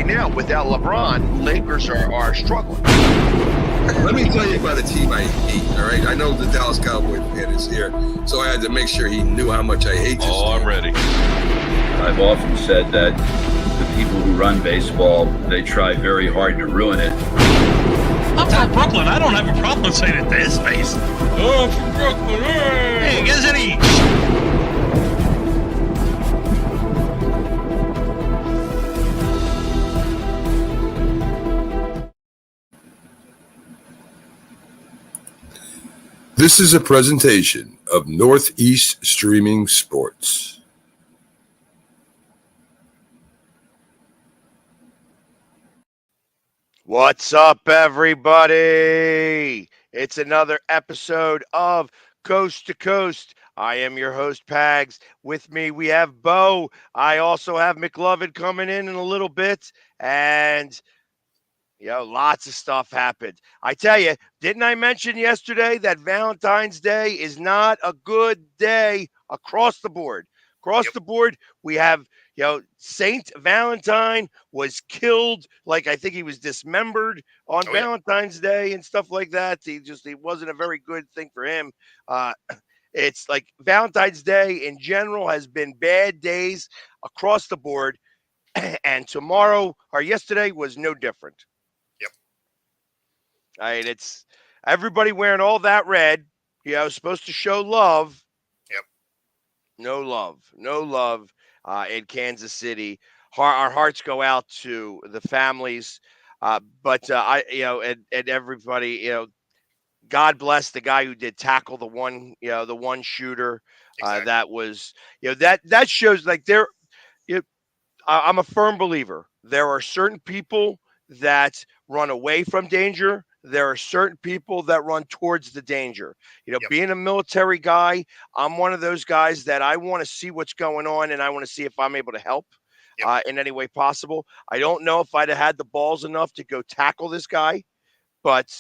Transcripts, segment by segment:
now, without LeBron, Lakers are struggling. Let me tell you about a team I hate, all right? I know the Dallas Cowboy fan is here, so I had to make sure he knew how much I hate this team. I'm ready. I've often said that the people who run baseball, they try very hard to ruin it. I'm from Brooklyn. I don't have a problem saying it to his face. Oh, I'm from Brooklyn. Hey, guys, any... This is a presentation of Northeast Streaming Sports. What's up, everybody? It's another episode of Coast to Coast. I am your host, Pags. With me, we have Bo. I also have McLovin coming in a little bit. And, lots of stuff happened. I tell you, didn't I mention yesterday that Valentine's Day is not a good day across the board? Across the board, we have, Saint Valentine was killed. Like, I think he was dismembered on Valentine's Day and stuff like that. It wasn't a very good thing for him. It's like Valentine's Day in general has been bad days across the board. And tomorrow or yesterday was no different. I mean, it's everybody wearing all that red, supposed to show love. No love in Kansas City. Our hearts go out to the families. But and everybody, God bless the guy who did tackle the one shooter. Exactly. That was, that shows like I'm a firm believer. There are certain people that run away from danger. There are certain people that run towards the danger. Being a military guy, I'm one of those guys that I want to see what's going on, and I want to see if I'm able to help in any way possible. I don't know if I'd have had the balls enough to go tackle this guy, but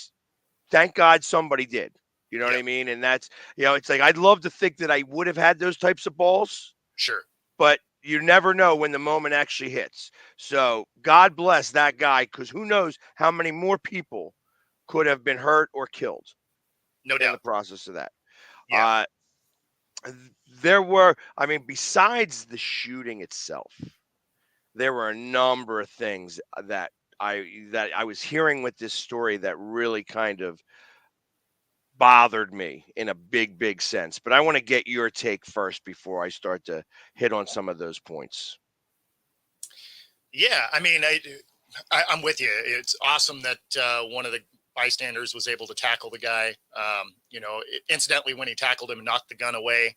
thank God somebody did. You know what I mean? And that's, it's like I'd love to think that I would have had those types of balls. Sure. But you never know when the moment actually hits. So God bless that guy, because who knows how many more people could have been hurt or killed. No doubt. In the process of that. Yeah. There were, besides the shooting itself, there were a number of things that I was hearing with this story that really kind of bothered me in a big sense. But I want to get your take first before I start to hit on some of those points. Yeah, I'm with you. It's awesome that one of the bystanders was able to tackle the guy. Incidentally, when he tackled him, knocked the gun away.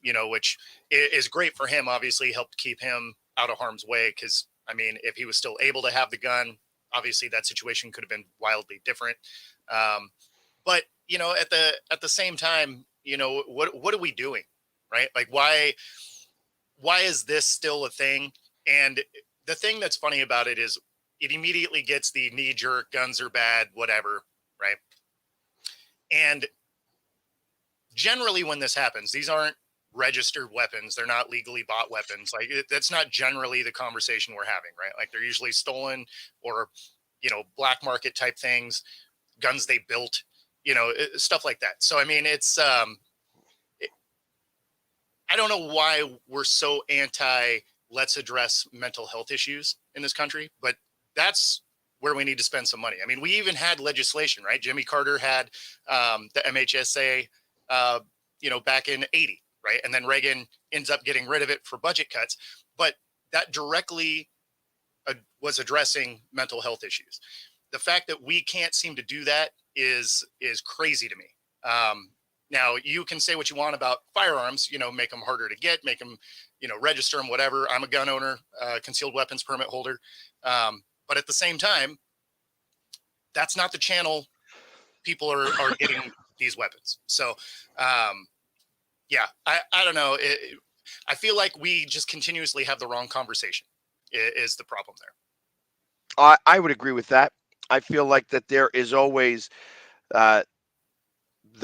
Which is great for him. Obviously, helped keep him out of harm's way. Because if he was still able to have the gun, obviously that situation could have been wildly different. But at the same time, what are we doing, right? Like, why is this still a thing? And the thing that's funny about it is it immediately gets the knee jerk, guns are bad, whatever, right? And generally when this happens, these aren't registered weapons. They're not legally bought weapons. Like, that's not generally the conversation we're having, right? Like, they're usually stolen or, black market type things, guns they built, stuff like that. So, it's, I don't know why we're so anti let's address mental health issues in this country, but that's where we need to spend some money. We even had legislation, right? Jimmy Carter had the MHSA, back in 80, right? And then Reagan ends up getting rid of it for budget cuts, but that directly was addressing mental health issues. The fact that we can't seem to do that is crazy to me. Now, you can say what you want about firearms, make them harder to get, make them, register them, whatever. I'm a gun owner, concealed weapons permit holder. But at the same time, that's not the channel people are getting these weapons. So, I don't know. I feel like we just continuously have the wrong conversation is the problem there. I would agree with that. I feel like that there is always the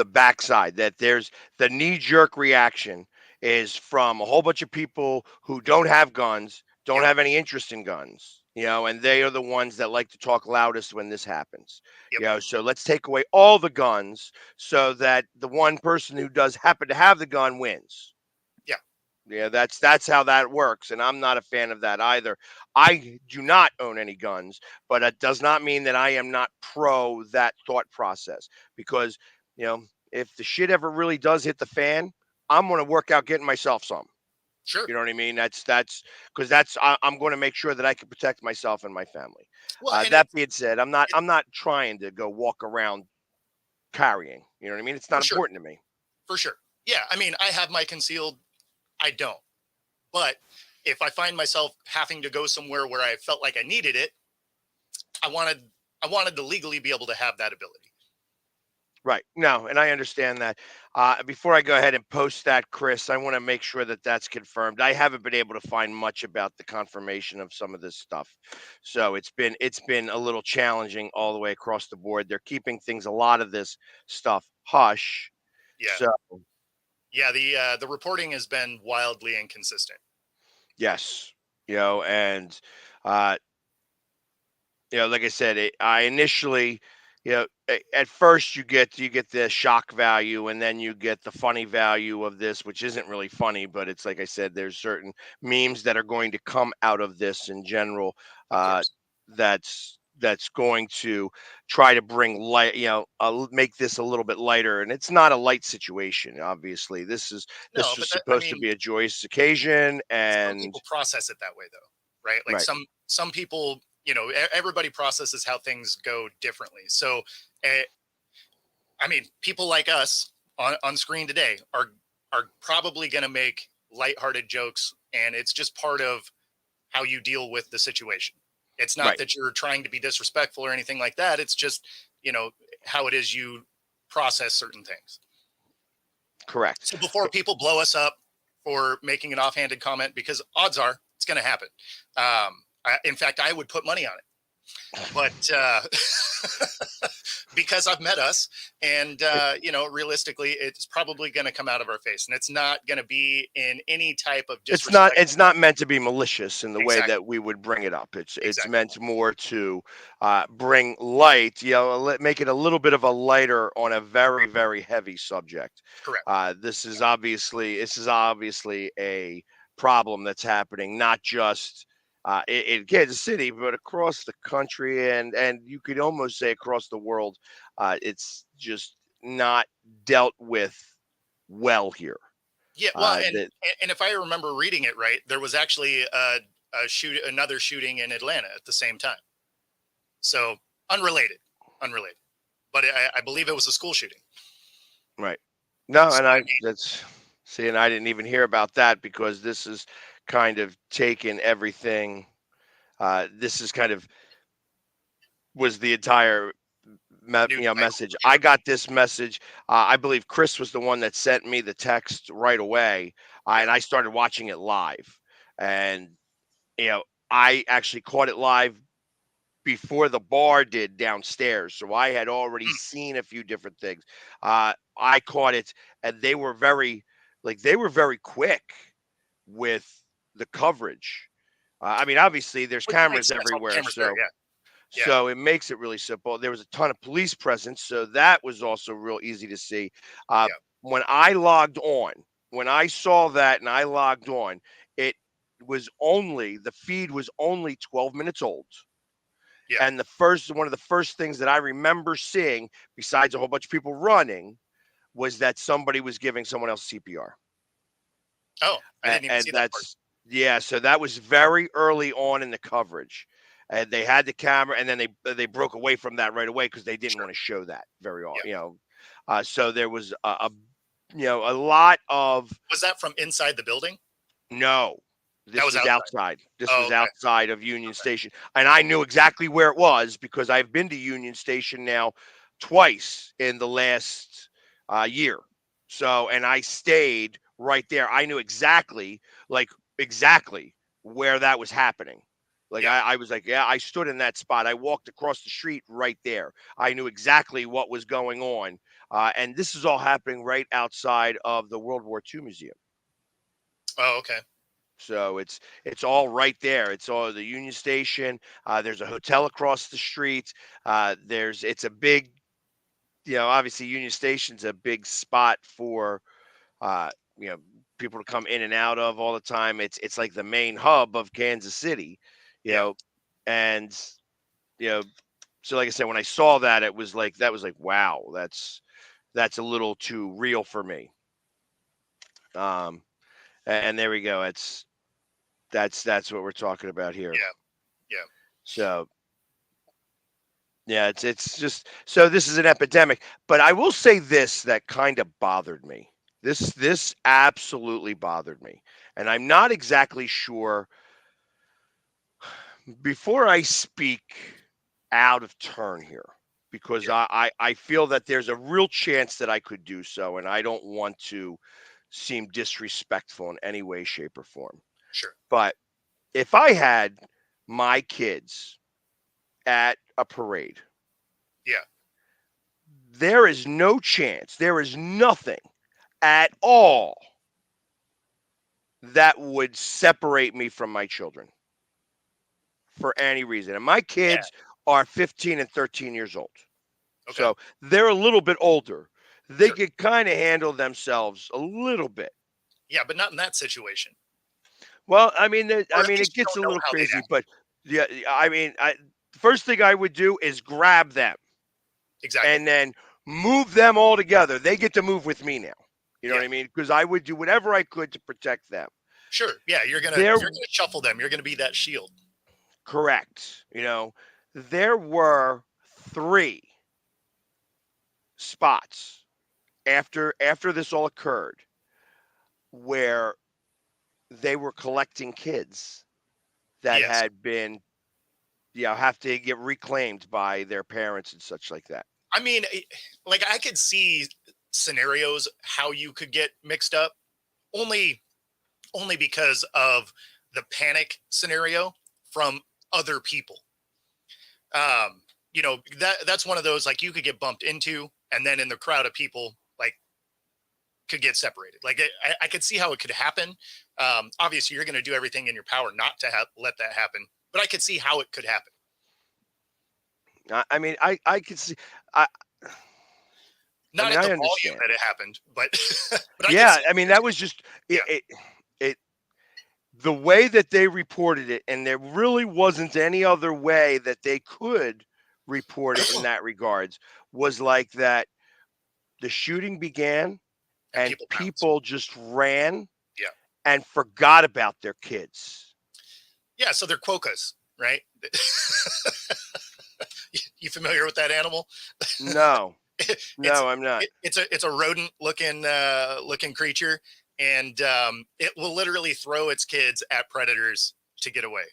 backside, that there's the knee-jerk reaction is from a whole bunch of people who don't have guns, don't have any interest in guns, and they are the ones that like to talk loudest when this happens. Yep. So let's take away all the guns so that the one person who does happen to have the gun wins. Yeah. Yeah, that's how that works, and I'm not a fan of that either. I do not own any guns, but it does not mean that I am not pro that thought process because, you know, if the shit ever really does hit the fan, I'm going to work out getting myself some. Sure. You know what I mean? That's because I'm going to make sure that I can protect myself and my family. Well, and That being said, I'm not it I'm not trying to go walk around carrying. You know what I mean? It's for not sure. important to me. For sure. Yeah. I mean, I have my concealed. I don't. But if I find myself having to go somewhere where I felt like I needed it, I wanted I wanted to legally be able to have that ability. Right. No, and I understand that. Before I go ahead and post that, Chris, I want to make sure that that's confirmed. I haven't been able to find much about the confirmation of some of this stuff, so it's been a little challenging all the way across the board. They're keeping things a lot of this stuff hush. Yeah. So Yeah, the reporting has been wildly inconsistent. yes, and uh, like I said, I initially, at first you get the shock value, and then you get the funny value of this, which isn't really funny, but it's like I said, there's certain memes that are going to come out of this in general. Of Uh, course. that's going to try to bring light, make this a little bit lighter, and it's not a light situation. Obviously, No, this but was that, I supposed to mean, be a joyous occasion, some and people process it that way though, right? Like right, some people, everybody processes how things go differently. So, uh, I mean, people like us on screen today are probably going to make lighthearted jokes, and it's just part of how you deal with the situation. It's not right, that you're trying to be disrespectful or anything like that. It's just, you know, how it is you process certain things. correct. So before people blow us up for making an offhanded comment, because odds are it's going to happen. In fact, I would put money on it. But because I've met us, and realistically, it's probably going to come out of our face, and it's not going to be in any type of It's not disrespect. it's not meant to be malicious in the way Exactly, that we would bring it up. It's exactly, meant more to bring light, make it a little bit of a lighter on a very, very heavy subject. correct. This is obviously a problem that's happening, not just in Kansas City, but across the country, and you could almost say across the world. It's just not dealt with well here. Yeah, well, and That and if I remember reading it right, there was actually another shooting in Atlanta at the same time. So unrelated, but I believe it was a school shooting. Right. No, So and I I mean, that's see, and I didn't even hear about that because this is kind of taken everything. This is kind of was the entire news cycle message. for I sure. got this message. I believe Chris was the one that sent me the text right away, Yeah. and I started watching it live. And you know, I actually caught it live before the bar did downstairs. So I had already Hmm. seen a few different things. I caught it, and they were very quick with the coverage. I mean, obviously, there's Which makes cameras sense. All the everywhere, cameras there. so Yeah. Yeah. so it makes it really simple. There was a ton of police presence, so that was also real easy to see. Uh, Yeah. when I logged on, when I saw that and I logged on, it the feed was only 12 minutes old. Yeah. And one of the first things that I remember seeing, besides a whole bunch of people running, was that somebody was giving someone else CPR. Oh, I didn't even And see that part. yeah, so that was very early on in the coverage. And they had the camera, and then they broke away from that right away because they didn't Sure. want to show that very Yeah. often. So there was a lot of Was that from inside the building? no. That This was was outside. outside. This Oh, was okay. outside of Union Okay. Station, and I knew exactly where it was because I've been to Union Station now twice in the last year. So, and I stayed right there. I knew exactly where that was happening. Like Yeah. I was like, yeah, I stood in that spot. I walked across the street right there. I knew exactly what was going on, and this is all happening right outside of the World War II Museum. Oh, okay. So it's all right there. It's all the Union Station. There's a hotel across the street. It's a big, obviously Union Station's a big spot for uh, you know, people to come in and out of all the time. It's like the main hub of Kansas City, you Yeah. know, and you know, so like I said, when I saw that, it was like wow, that's a little too real for me. Um, and there we go. That's what we're talking about here. Yeah. Yeah. So yeah, it's just so this is an epidemic. But I will say this that kind of bothered me. This absolutely bothered me, and I'm not exactly sure. Before I speak out of turn here, because Yeah. I feel that there's a real chance that I could do so, and I don't want to seem disrespectful in any way, shape, or form. Sure. But if I had my kids at a parade, Yeah. there is no chance, there is nothing at all that would separate me from my children for any reason. And my Yeah. kids are 15 and 13 years old. Okay. So they're a little bit older. They Sure. could kind of handle themselves a little bit. Yeah, but not in that situation. Well, Or at it least you gets don't a know little how they'd crazy, act. but yeah, first thing I would do is grab them Exactly. and then move them all together. They get to move with me now. You know Yeah. what I mean? Because I would do whatever I could to protect them. Sure. Yeah, They're you're gonna shuffle them. You're gonna be that shield. correct. There were three spots after this all occurred where they were collecting kids that Yes. had been, have to get reclaimed by their parents and such like that. I mean, like I could see scenarios how you could get mixed up, only because of the panic scenario from other people. That's one of those like you could get bumped into, and then in the crowd of people, like could get separated. Like I could see how it could happen. Obviously, you're going to do everything in your power not to let that happen, but I could see how it could happen. I could see. I, Not at the I volume understand. that it happened, but but I could Yeah, see. that was just Yeah, it the way that they reported it, and there really wasn't any other way that they could report it in that regards, was like that the shooting began and and people bounce. people just ran Yeah, and forgot about their kids. yeah. So they're quokkas, right? You familiar with that animal? No, it's no, I'm not. it's a rodent looking creature, and it will literally throw its kids at predators to get away.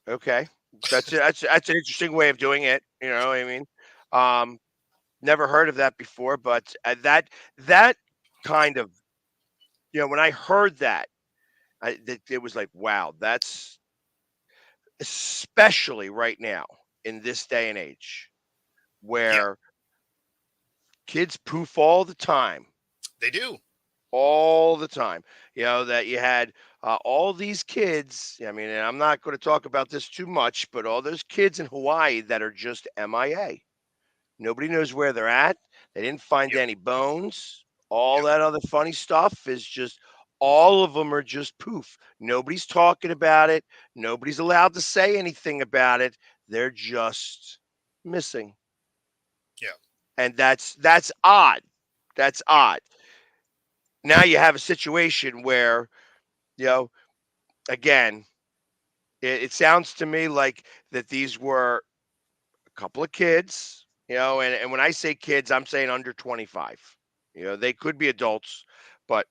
Okay, that's an interesting way of doing it. You know what I mean? Um, Never heard of that before, but that kind of, when I heard that, it was like, wow, that's especially right now in this day and age Yeah, where kids poof they do. all the time. That you had all these kids. I mean, and I'm not going to talk about this too much, but all those kids in Hawaii that are just MIA. Nobody knows where they're at. They didn't find Yep, any bones. All yep, that other funny stuff is just all of them are just poof. Nobody's talking about it. Nobody's allowed to say anything about it. They're just missing. yeah, And that's odd. That's odd. Now you have a situation where, you know, again, it sounds to me like that these were a couple of kids, and when I say kids, I'm saying under 25. They could be adults, but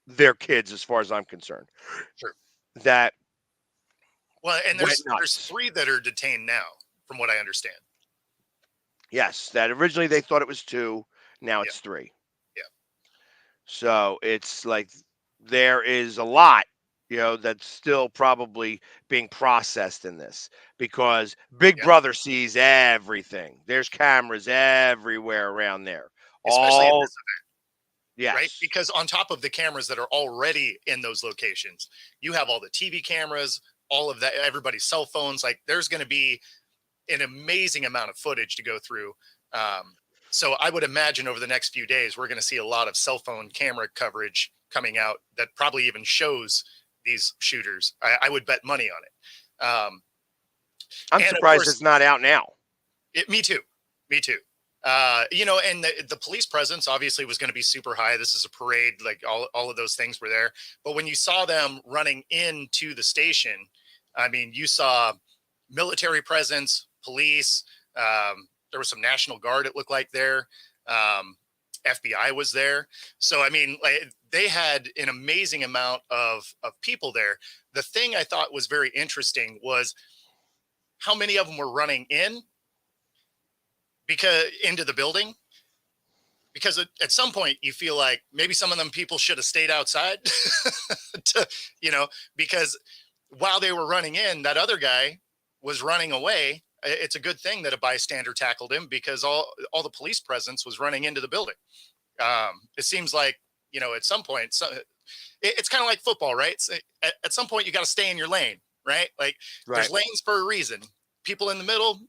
they're kids as far as I'm concerned. sure. That Well, and went there's nuts. three that are detained now, from what I understand. Yes, that originally they thought it was two, now Yeah, it's three. yeah, So it's like there is a lot, that's still probably being processed in this because Big yeah. Brother sees everything. There's cameras everywhere around there. Especially at All this event. right? Yes. Because on top of the cameras that are already in those locations, you have all the TV cameras, all of that, everybody's cell phones. Like there's going to be an amazing amount of footage to go through. So I would imagine over the next few days, we're going to see a lot of cell phone camera coverage coming out that probably even shows these shooters. I would bet money on it. I'm And of surprised course, it's not out now. me too. Me too. And the police presence obviously was going to be super high. This is a parade, like all of those things were there. But when you saw them running into the station, I mean, you saw military presence, police. There was some National Guard, it looked like there. FBI was there. So, I mean, like, they had an amazing amount of people there. The thing I thought was very interesting was how many of them were running into the building, because at some point you feel like maybe some of them people should have stayed outside to, because while they were running in, that other guy was running away. It's a good thing that a bystander tackled him, because all the police presence was running into the building. It seems like, at some point, it's kind of like football, right? At some point you got to stay in your lane, right? Like Right. there's lanes for a reason. People in the middle,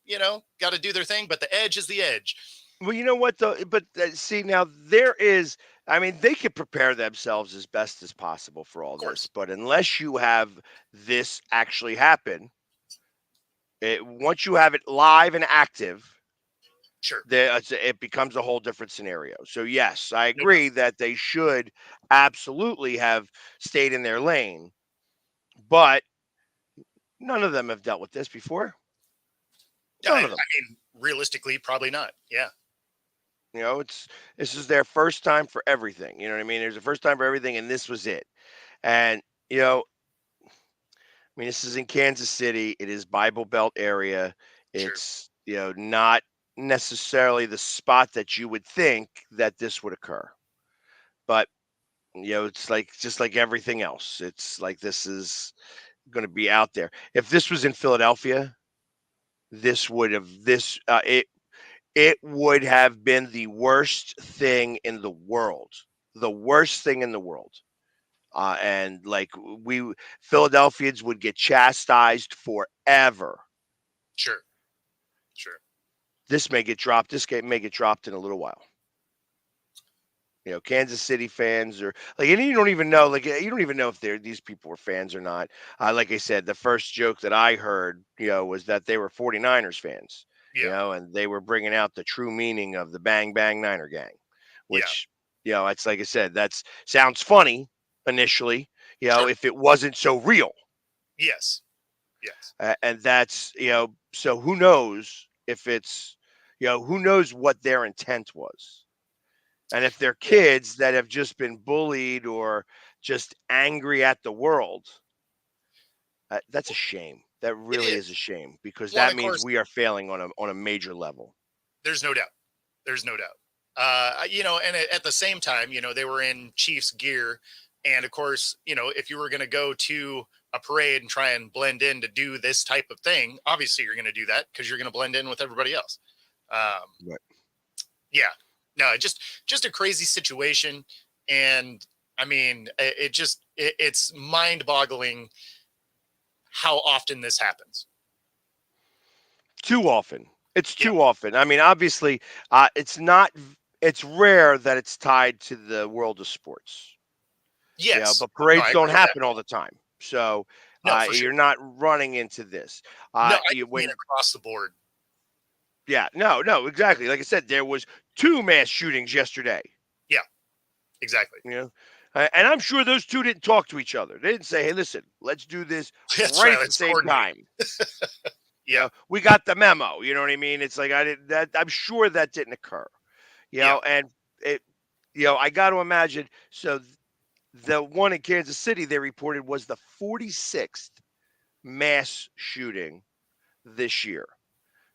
got to do their thing, but the edge is the edge. Well, you know what though? But see, now there is. I mean, they could prepare themselves as best as possible for all Of this, course. but unless you have this actually happen, once you have it live and active, Sure. it becomes a whole different scenario. So yes, I No doubt. agree that they should absolutely have stayed in their lane, but none of them have dealt with this before. Yeah, I None of them. mean, realistically, probably not. Yeah. This is their first time for everything. You know what I mean? There's a first time for everything, and this was it. And you know, I mean, this is in Kansas City. It is Bible Belt area. Sure. It's not necessarily the spot that you would think that this would occur, but it's like just like everything else. It's like this is going to be out there. If this was in Philadelphia, this would have this it would have been the worst thing in the world. The worst thing in the world. And like Philadelphians would get chastised forever. Sure. Sure. This may get dropped. This game may get dropped in a little while. Kansas City fans are like, and you don't even know, like, you don't even know if these people were fans or not. Like I said, the first joke that I heard, was that they were 49ers fans, Yeah. and they were bringing out the true meaning of the Bang Bang Niner Gang, Yeah. which, it's like I said, that's sounds funny initially, Sure. if it wasn't so real. Yes. Yes. And that's, so who knows if it's, who knows what their intent was. And if they're Yeah. kids that have just been bullied or just angry at the world, that's a shame. That It really is a is. shame, because Well, and that of means course, we are failing on a major level. there's no doubt. There's no doubt. And at the same time, they were in Chiefs gear. And of course, if you were going to go to a parade and try and blend in to do this type of thing, obviously you're going to do that because you're going to blend in with everybody else. Right. Yeah, no, just a crazy situation. And I mean, it's mind boggling how often this happens. Too often. It's Yeah. too often. I mean, obviously, it's not. It's rare that it's tied to the world of sports. Yes. But No, I parades don't agree with that. happen all the time. So No, for sure. you're not running into this. No, I You, mean when across the board. Yeah, no, exactly. Like I said, there was 2 mass shootings yesterday. Yeah, exactly. And I'm sure those 2 didn't talk to each other. They didn't say, "Hey, listen, let's do this That's right right. at the Let's same coordinate. time." Yeah, We got the memo. You know what I mean? It's like I didn't. That I'm sure that didn't occur. yeah, And it. I got to imagine. So the one in Kansas City they reported was the 46th mass shooting this year.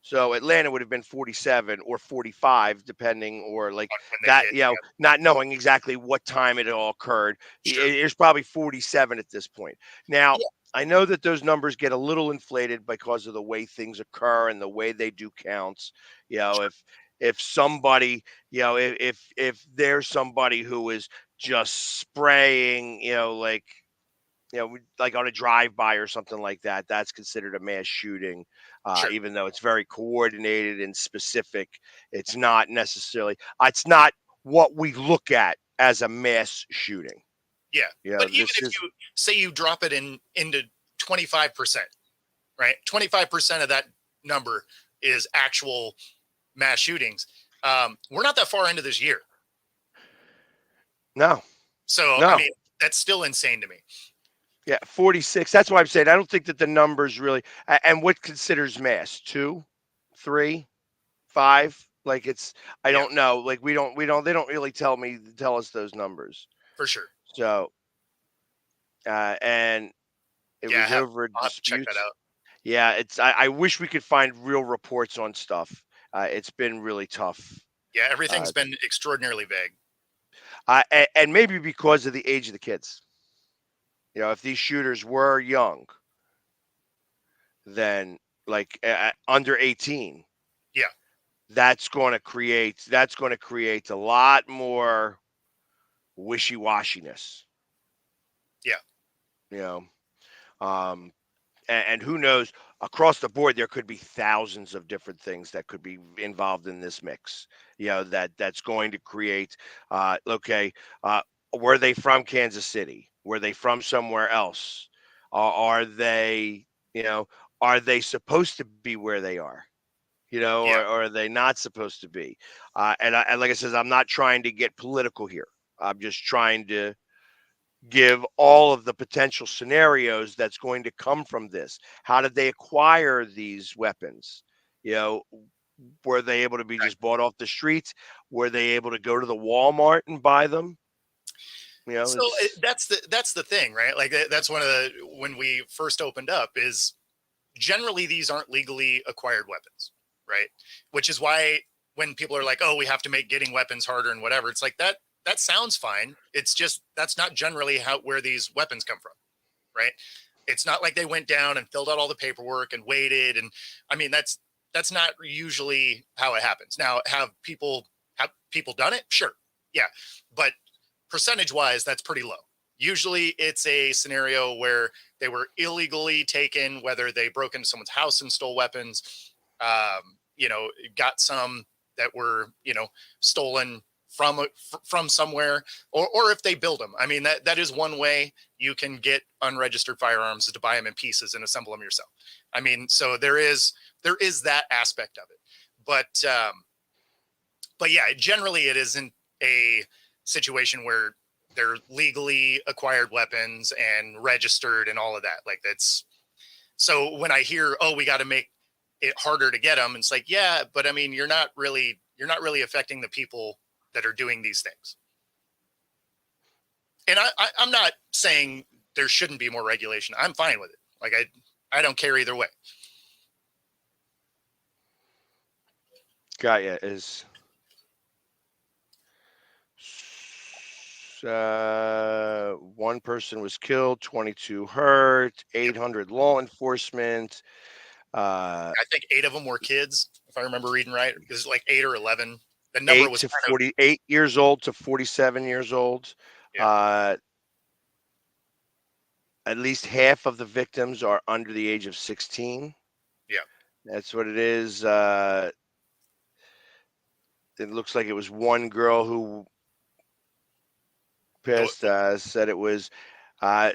So Atlanta would have been 47 or 45, depending, or like when they that, hit. not knowing exactly what time it all occurred. Sure. It's probably 47 at this point. Now, Yeah. I know that those numbers get a little inflated because of the way things occur and the way they do counts. Sure. If if somebody, if there's somebody who is just spraying, like on a drive-by or something like that, that's considered a mass shooting. Sure. Even though it's very coordinated and specific, it's not necessarily. It's not what we look at as a mass shooting. Yeah. But even This if is you say you drop it into 25%, right? 25% of that number is actual mass shootings. We're not that far into this year. no, So, I no. mean, that's still insane to me. Yeah, 46. That's why I'm saying I don't think that the numbers really. And what considers mass? 2, 3, 5? Like it's. I Yeah, don't know. Like we don't. They don't really tell us those numbers. for sure. So, and it Yeah, was over a I'll have to check dispute. that out. Yeah, it's. I wish we could find real reports on stuff. It's been really tough. Yeah, everything's Uh, been extraordinarily vague. and maybe because of the age of the kids. If these shooters were young, then like under 18, Yeah, that's going to create a lot more wishy-washiness. yeah, You know, um, and who knows, across the board there could be thousands of different things that could be involved in this mix, that's going to create okay, were they from Kansas City, were they from somewhere else, are they, you know are they supposed to be where they are, yeah. or are they not supposed to be, and like I said, I'm not trying to get political here. I'm just trying to give all of the potential scenarios that's going to come from this. How did they acquire these weapons? You know, were they able to be Right. just bought off the streets? Were they able to go to the Walmart and buy them? So It's that's the thing, right? Like that's one of the when we first opened up is generally these aren't legally acquired weapons, right? Which is why when people are like, "Oh, we have to make getting weapons harder and whatever," it's like that sounds fine. It's just that's not generally how where these weapons come from, right? It's not like they went down and filled out all the paperwork and waited, and I mean that's not usually how it happens. Now, have people done it? Sure, yeah, but percentage wise, that's pretty low. Usually, it's a scenario where they were illegally taken, whether they broke into someone's house and stole weapons, got some that were stolen from somewhere, or if they build them. I mean, that is one way you can get unregistered firearms, is to buy them in pieces and assemble them yourself. I mean, so there is that aspect of it, but yeah, generally it isn't a situation where they're legally acquired weapons and registered and all of that. Like that's so when I hear, oh, we got to make it harder to get them, it's like, yeah, but I mean, you're not really affecting the people that are doing these things. And I'm not saying there shouldn't be more regulation. I'm fine with it. Like I don't care either way. got you. Is one person was killed, 22 hurt, Yep. 800 law enforcement. Uh, I think 8 of them were kids, if I remember reading right. It was like 8 or 11. The number 8 was to kind of 48 years old to 47 years old. yeah, Uh, At least half of the victims are under the age of 16. yeah. That's what it is. It looks like it was one girl who The, passed. Said uh,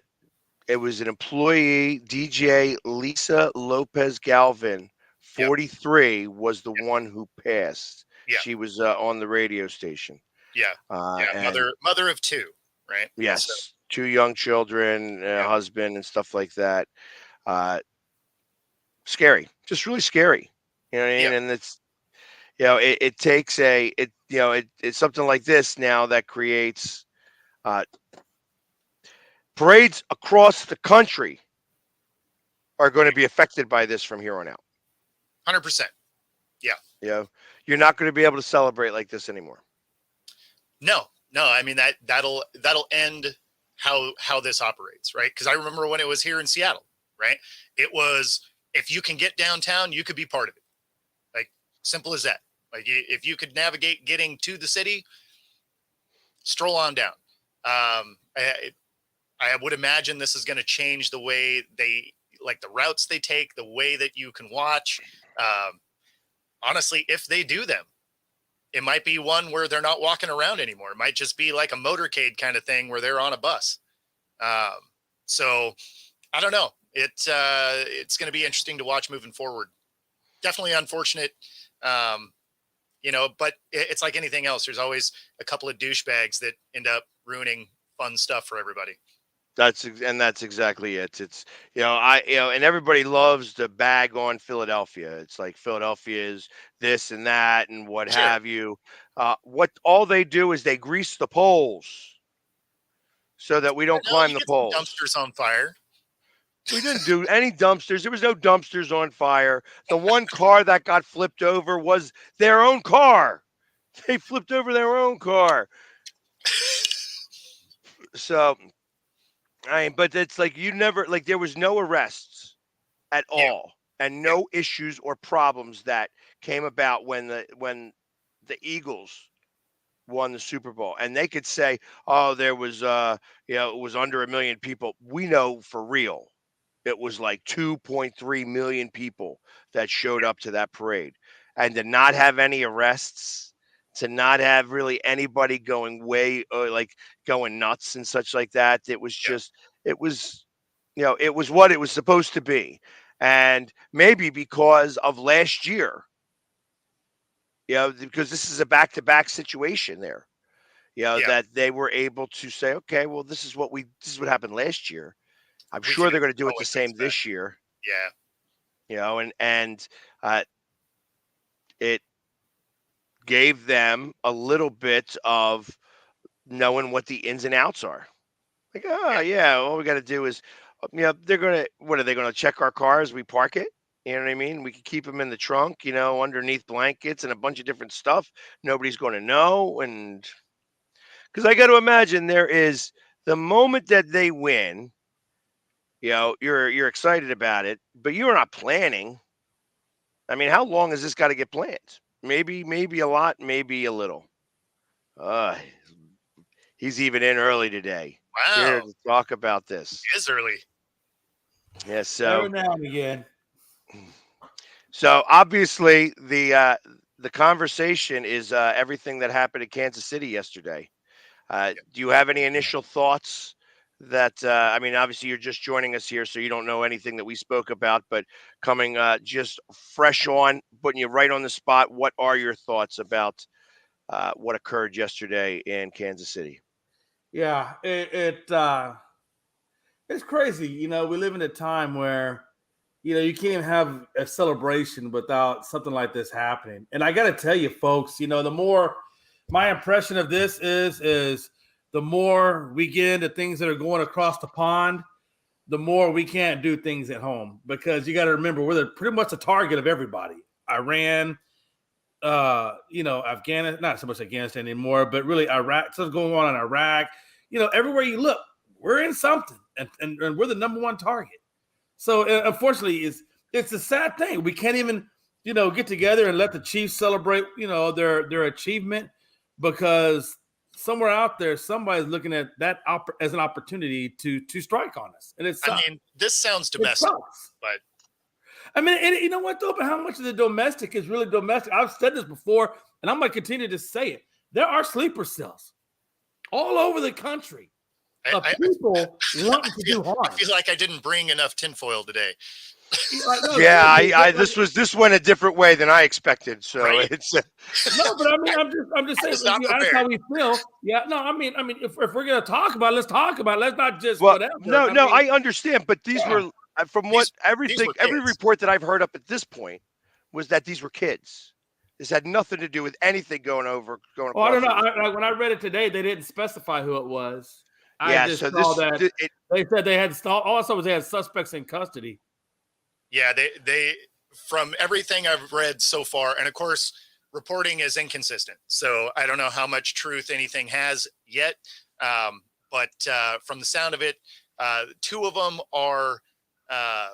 it was an employee, DJ Lisa Lopez Galvin, yep, 43, was the yep, one who passed. yeah, She was on the radio station. yeah, yeah. And Mother of 2, right? So yes, 2 young children, yeah, husband, and stuff like that. Uh, Scary, just really scary. You know what I yeah. mean? And it takes it's something like this now that creates uh, parades across the country are going to be affected by this from here on out. 100%. Yeah. You're not going to be able to celebrate like this anymore. No. I mean that'll end how this operates, right? Because I remember when it was here in Seattle, right? It was if you can get downtown, you could be part of it. Like simple as that. Like if you could navigate getting to the city, stroll on down. I would imagine this is going to change the way they like the routes they take, the way that you can watch. Honestly, if they do them, it might be one where they're not walking around anymore. It might just be like a motorcade kind of thing where they're on a bus. So I don't know. It's going to be interesting to watch moving forward. Definitely unfortunate. But it's like anything else. There's always a couple of douchebags that end up ruining fun stuff for everybody. That's exactly it. It's and everybody loves to bag on Philadelphia. It's like Philadelphia is this and that and what Sure. have you. What all they do is they grease the poles so that we don't climb You the get some poles. dumpsters on fire. We didn't do any dumpsters. There was no dumpsters on fire. The one car that got flipped over was their own car. They flipped over their own car. So but it's like you never like there was no arrests at Yeah. all and no issues or problems that came about when the Eagles won the Super Bowl. And they could say, "Oh, there was it was under 1 million people." We know for real. It was like 2.3 million people that showed up to that parade. And to not have any arrests, to not have really anybody going like going nuts and such like that. It was just, it was, it was what it was supposed to be. And maybe because of last year, because this is a back to back situation there, that they were able to say, okay, well, this is what happened last year. I'm We sure can they're going to do know it the what to same expect. this year. Yeah. And it gave them a little bit of knowing what the ins and outs are. Like, oh yeah, all we got to do is, they're gonna. What are they gonna check our car as we park it? You know what I mean? We could keep them in the trunk, underneath blankets and a bunch of different stuff. Nobody's going to know, and because I got to imagine there is the moment that they win, you're excited about it, but you're not planning. I mean, how long has this got to get planned? Maybe a lot, maybe a little. Uh, he's even in early today, here Wow. to talk about this. It is early. Yeah, Every now and again. so obviously the conversation is everything that happened in Kansas City yesterday. Do you have any initial thoughts? That I mean, obviously you're just joining us here, so you don't know anything that we spoke about. But coming just fresh on, putting you right on the spot, what are your thoughts about what occurred yesterday in Kansas City? Yeah, it's crazy. We live in a time where you can't have a celebration without something like this happening. And I got to tell you, folks, the more my impression of this is the more we get into things that are going across the pond, the more we can't do things at home, because you got to remember pretty much the target of everybody. Iran, Afghanistan, not so much Afghanistan anymore, but really Iraq, stuff's going on in Iraq. Everywhere you look, we're in something, and we're the number one target. So unfortunately, it's a sad thing. We can't even, get together and let the Chiefs celebrate, their achievement, because somewhere out there, somebody's looking at that as an opportunity to strike on us, and it sucks. I mean, this sounds It domestic, sucks. but I mean, and you know what though? But how much of the domestic is really domestic? I've said this before, and I'm going to continue to say it. There are sleeper cells all over the country of people wanting to do harm. I feel like I didn't bring enough tinfoil today. Yeah, this went a different way than I expected. So Right? it's no, but I mean, I'm just saying. was not That's prepared. how we feel. Yeah, no, I mean, if we're gonna talk about it, let's talk about it. Let's not just well, whatever. no, I understand, but these were from what these were every kids. report that I've heard up at this point was that these were kids. This had nothing to do with anything going across. Oh, I don't know. When I read it today, they didn't specify who it was. Yeah, I just so saw that they said they had also they had suspects in custody. Yeah, they from everything I've read so far, and of course, reporting is inconsistent. So I don't know how much truth anything has yet. But from the sound of it, two of them are, I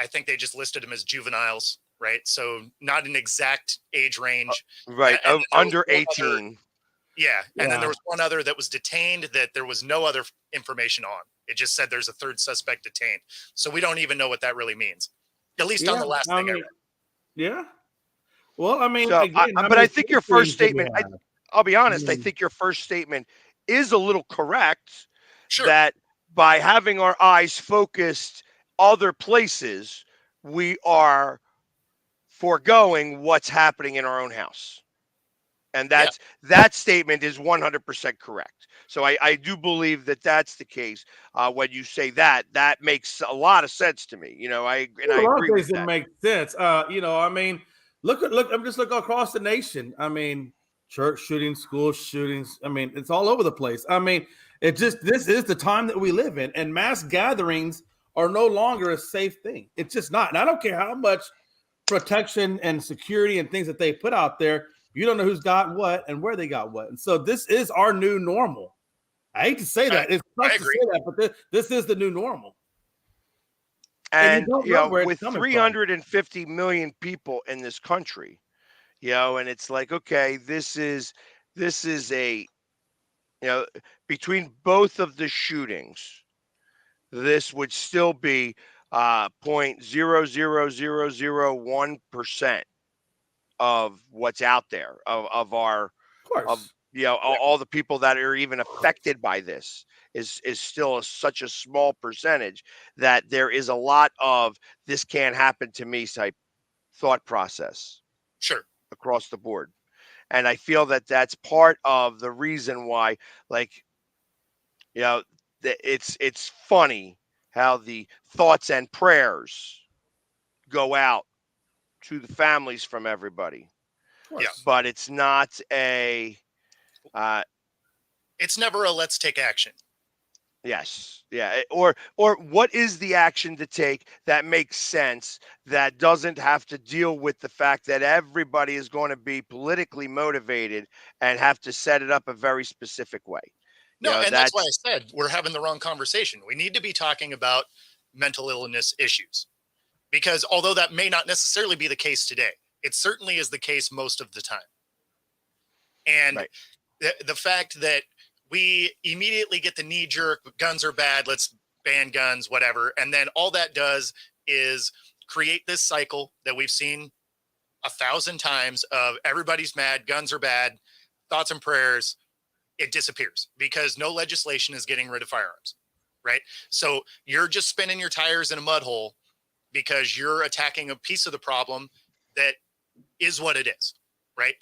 think they just listed them as juveniles. right? So not an exact age range. Right. And then there was Under one other, 18. yeah. And then Yeah. there was one other that was detained that there was no other information on. It just said there's a third suspect detained. So we don't even know what that really means, at least on Yeah. the last I thing I mean, read. yeah. Well, I mean, So, again, how but many I think your first shootings do we statement, have? I'll be I honest, I mean, think your first statement is a little correct, Sure. that by having our eyes focused other places, we are foregoing what's happening in our own house. And Yeah. that statement is 100% correct. So I do believe that that's the case. When you say that, that makes a lot of sense to me. I a lot of agree things with that that. make sense. I mean, look. I'm just looking across the nation. I mean, church shootings, school shootings. I mean, it's all over the place. I mean, this is the time that we live in, and mass gatherings are no longer a safe thing. It's just not. And I don't care how much protection and security and things that they put out there. You don't know who's got what and where they got what. And so this is our new normal. I hate to say that. It I sucks to say agree. that, but this is the new normal. And you And don't know where it's with coming from. 350 million people in this country, and it's like, okay, this is a, you know between both of the shootings, this would still be 0.00001% of what's out there, of our, Of of course. all the people that are even affected by this, is still such a small percentage, that there is a lot of this can't happen to me type thought process Sure. across the board. And I feel that that's part of the reason why, like, you know it's funny how the thoughts and prayers go out to the families from everybody, Of Yeah. course. but it's not a, uh It's never a let's take action. yes, yeah, or what is the action to take that makes sense, that doesn't have to deal with the fact that everybody is going to be politically motivated and have to set it up a very specific way. No, and that's why That's I said we're having the wrong conversation. We need to be talking about mental illness issues because although that may not necessarily be the case today, it certainly is the case most of the time. And right. the fact that we immediately get the knee jerk, guns are bad, let's ban guns, whatever. And then all that does is create this cycle that we've seen 1,000 times of everybody's mad, guns are bad, thoughts and prayers. It disappears because no legislation is getting rid of firearms, right? So you're just spinning your tires in a mud hole because you're attacking a piece of the problem that is what it is, right?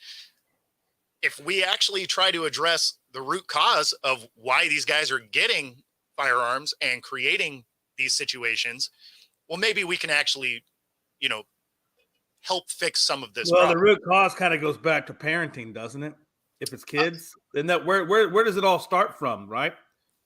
If we actually try to address the root cause of why these guys are getting firearms and creating these situations, well, maybe we can actually, help fix some of this Well, the problem. root cause kind of goes back to parenting, doesn't it? If it's kids, then that where does it all start from, right?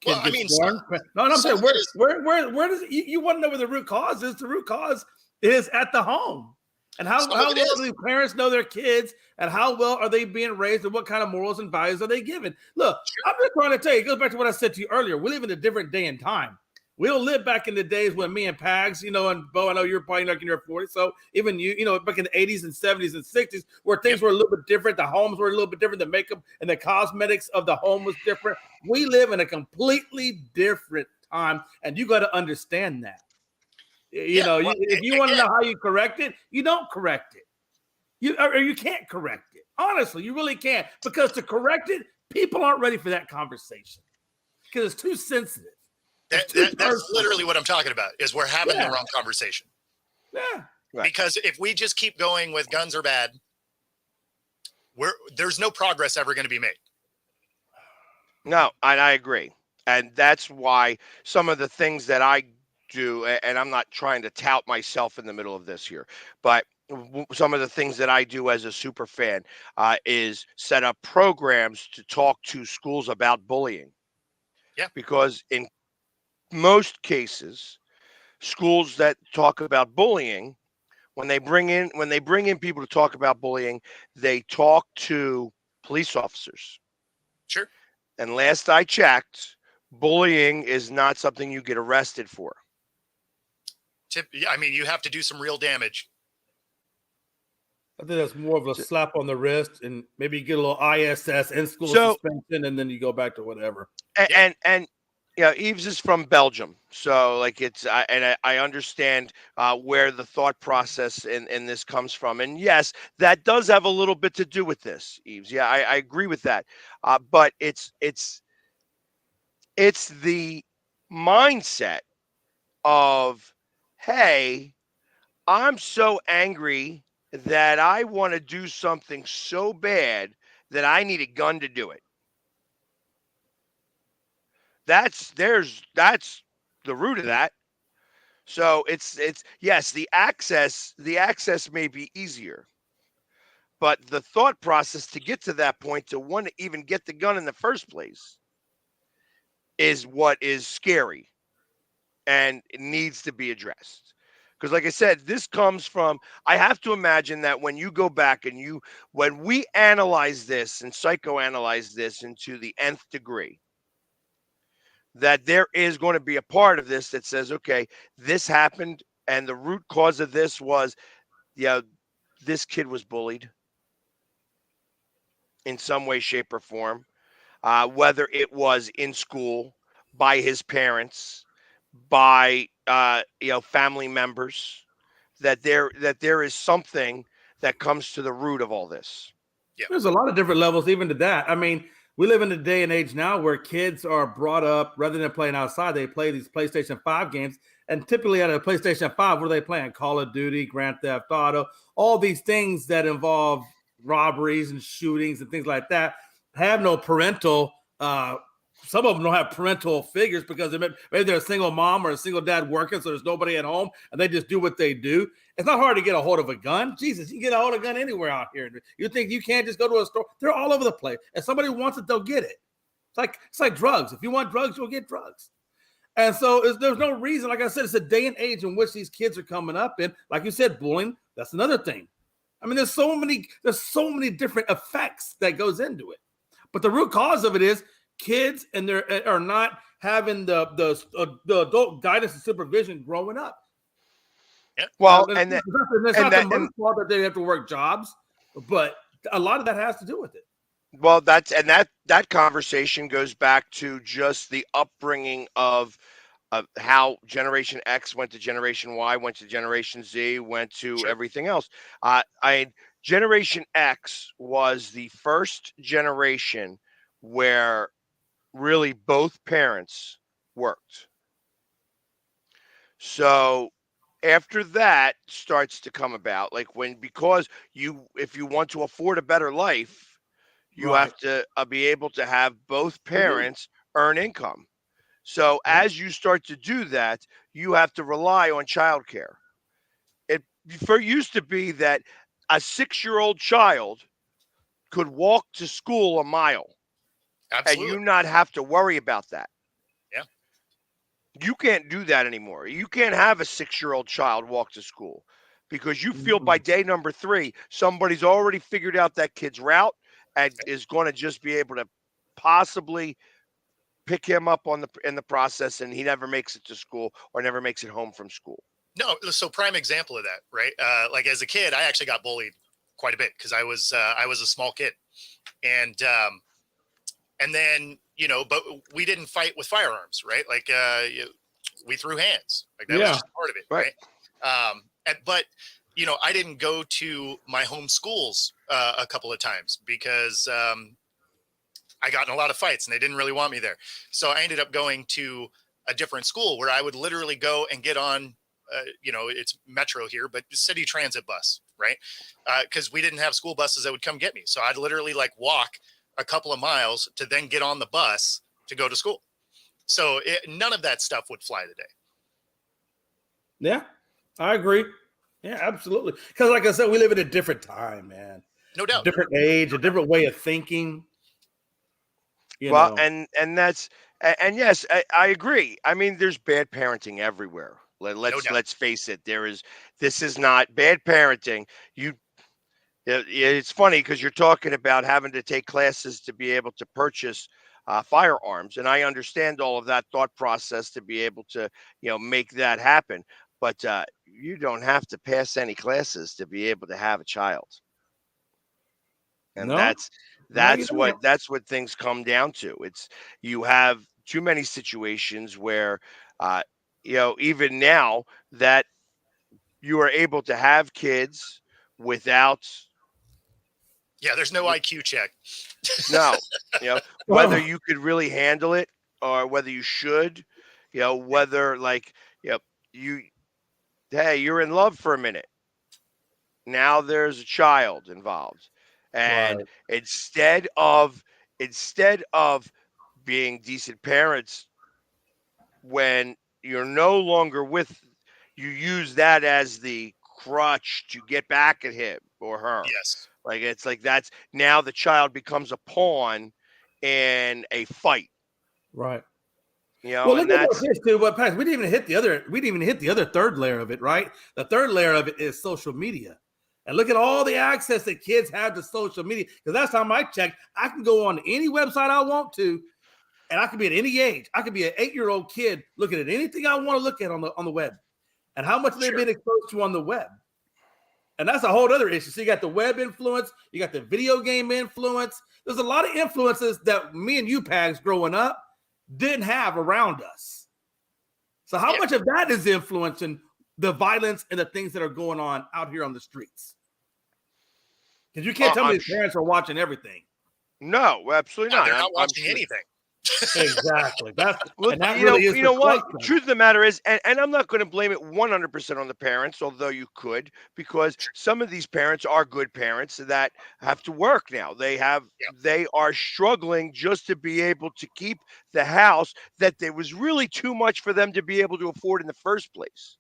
Well, Kid I gets mean, born. No, I'm some saying of it is, where does you want to know where the root cause is? The root cause is at the home. And how some of it well is. do parents know their kids, and how well are they being raised, and what kind of morals and values are they given? Look, I'm just trying to tell you, it goes back to what I said to you earlier. We live in a different day and time. We don't live back in the days when me and Pags, and Bo, I know you're probably like in your 40s. So even back in the 80s and 70s and 60s, where things were a little bit different, the homes were a little bit different, the makeup and the cosmetics of the home was different. We live in a completely different time, and you got to understand that. Well, If you want to again, know how you correct it, you don't correct it. You can't correct it. Honestly, you really can't, because to correct it, people aren't ready for that conversation because it's too sensitive. that's literally what I'm talking about is we're having the wrong conversation. Yeah. Right. Because if we just keep going with guns are bad, there's no progress ever going to be made. No, and I agree. And that's why some of the things that I do, and I'm not trying to tout myself in the middle of this here, but some of the things that I do as a super fan, is set up programs to talk to schools about bullying. Yeah. Because in most cases, schools that talk about bullying, when they bring in people to talk about bullying, they talk to police officers. Sure. And last I checked, bullying is not something you get arrested for. I mean, you have to do some real damage. I think that's more of a slap on the wrist, and maybe you get a little ISS in school So suspension, and then you go back to whatever. and yeah, Eves is from Belgium, so like I understand where the thought process in this comes from, and yes, that does have a little bit to do with this, Eves. Yeah, I agree with that, but it's the mindset of, hey, I'm so angry that I want to do something so bad that I need a gun to do it. That's the root of that. So it's yes, the access may be easier, but the thought process to get to that point to want to even get the gun in the first place is what is scary and it needs to be addressed. Because like I said, this comes from, I have to imagine that when you go back and when we analyze this and psychoanalyze this into the nth degree, that there is going to be a part of this that says, okay, this happened, and the root cause of this was, yeah, this kid was bullied in some way, shape, or form, whether it was in school, by his parents, by family members, that there is something that comes to the root of all this. Yeah. There's a lot of different levels even to that. I mean, we live in a day and age now where kids are brought up rather than playing outside, they play these PlayStation 5 games. And typically at a PlayStation 5, what are they playing? Call of Duty, Grand Theft Auto, all these things that involve robberies and shootings and things like that have no parental some of them don't have parental figures because maybe they're a single mom or a single dad working, so there's nobody at home and they just do what they do. It's not hard to get a hold of a gun. Jesus, you can get a hold of a gun anywhere out here. You think you can't just go to a store? They're all over the place. If somebody wants it, they'll get it. It's like drugs. If you want drugs, you'll get drugs. And so there's no reason. Like I said, it's a day and age in which these kids are coming up in. Like you said, bullying. That's another thing. I mean, there's so many different effects that goes into it. But the root cause of it is kids and they are not having the adult guidance and supervision growing up. Well, It's and that, not the and that, mother's fault that they have to work jobs, but a lot of that has to do with it. well, that conversation goes back to just the upbringing of how Generation X went to Generation Y, went to Generation Z, went to Sure. everything else. Generation X was the first generation where really both parents worked. So after that starts to come about, like because if you want to afford a better life, you Right. have to be able to have both They do. parents earn income. So Yeah. as you start to do that, you have to rely on childcare. It used to be that a 6-year-old child could walk to school a mile and Absolutely. you not have to worry about that. Yeah. You can't do that anymore. You can't have a 6-year-old child walk to school because you feel by Mhm. day number 3, somebody's already figured out that kid's route and is going to just be able to possibly pick him up in the process, and he never makes it to school or never makes it home from school. No, so prime example of that, right? Like as a kid, I actually got bullied quite a bit because I was a small kid, and then but we didn't fight with firearms, right? Like we threw hands, like that was Yeah. just part of it, Right. right? But I didn't go to my home schools a couple of times because I got in a lot of fights and they didn't really want me there. So I ended up going to a different school where I would literally go and get on, it's Metro here, but city transit bus, right? Because we didn't have school buses that would come get me. So I'd literally like walk a couple of miles to then get on the bus to go to school. So none of that stuff would fly today. Yeah, I agree. Yeah, absolutely. Because like I said, we live in a different time, man. No doubt. Different age, a different way of thinking. Well, and that's and yes, I agree. I mean, there's bad parenting everywhere. No doubt. Let's face it. This is not bad parenting. It's funny because you're talking about having to take classes to be able to purchase firearms, and I understand all of that thought process to be able to make that happen. But you don't have to pass any classes to be able to have a child. And No, no, you don't. that's what things come down to. It's you have too many situations where uh even now that you are able to have kids without Yeah, there's no IQ check. no, whether Oh, you could really handle it or whether you should, whether like, you hey, you're in love for a minute. Now there's a child involved. And right. instead of being decent parents when you're no longer with you use that as the crutch to get back at him or her. Yes. Like it's like that's now the child becomes a pawn in a fight, Right. Well, and look at that's this too. What Pat, we didn't even hit the other. We didn't even hit the other third layer of it, right? The third layer of it is social media, and look at all the access that kids have to social media. Because last time I checked, I can go on any website I want to, and I could be at any age. I could be an 8-year-old kid looking at anything I want to look at on the web, and how much they've Sure. been exposed to on the web. And that's a whole other issue. So you got the web influence, you got the video game influence. There's a lot of influences that me and you, Pags, growing up, didn't have around us. So how Yeah. much of that is influencing the violence and the things that are going on out here on the streets? Because you can't tell me I'm the parents are watching everything. no, absolutely Yeah, not. they're not I'm watching sure. anything. Exactly. Well, And that really is you the know what? crux of it. Truth of the matter is, and I'm not going to blame it 100% on the parents, although you could, because some of these parents are good parents that have to work now. Yeah. They are struggling just to be able to keep the house that there was really too much for them to be able to afford in the first place.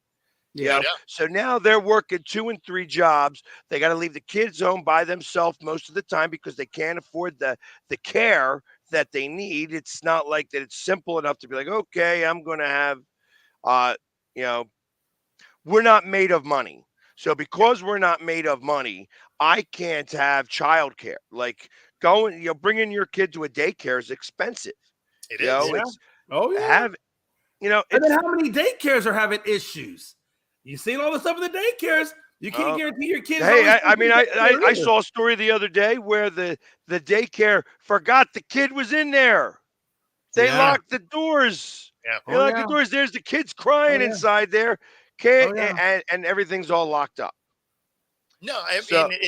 No Yeah. doubt. So now they're working 2 and 3 jobs. They got to leave the kids home by themselves most of the time because they can't afford the care that they need. It's not like that. It's simple enough to be like, okay, I'm going to have, uh, you know, we're not made of money. So because we're not made of money, I can't have childcare. Like bringing your kid to a daycare is expensive. It is. Yeah. It's Oh, yeah. have, And then it's how many daycares are having issues? You seen all the stuff in the daycares. You can't uh, guarantee your kid is Hey, always I mean, I either. saw a story the other day where the daycare forgot the kid was in there. They Yeah. locked the doors. Yeah. They Oh, locked the yeah. doors. There's the kids Oh, crying yeah. inside there. Can't Oh, yeah. and everything's all locked up. No, I So mean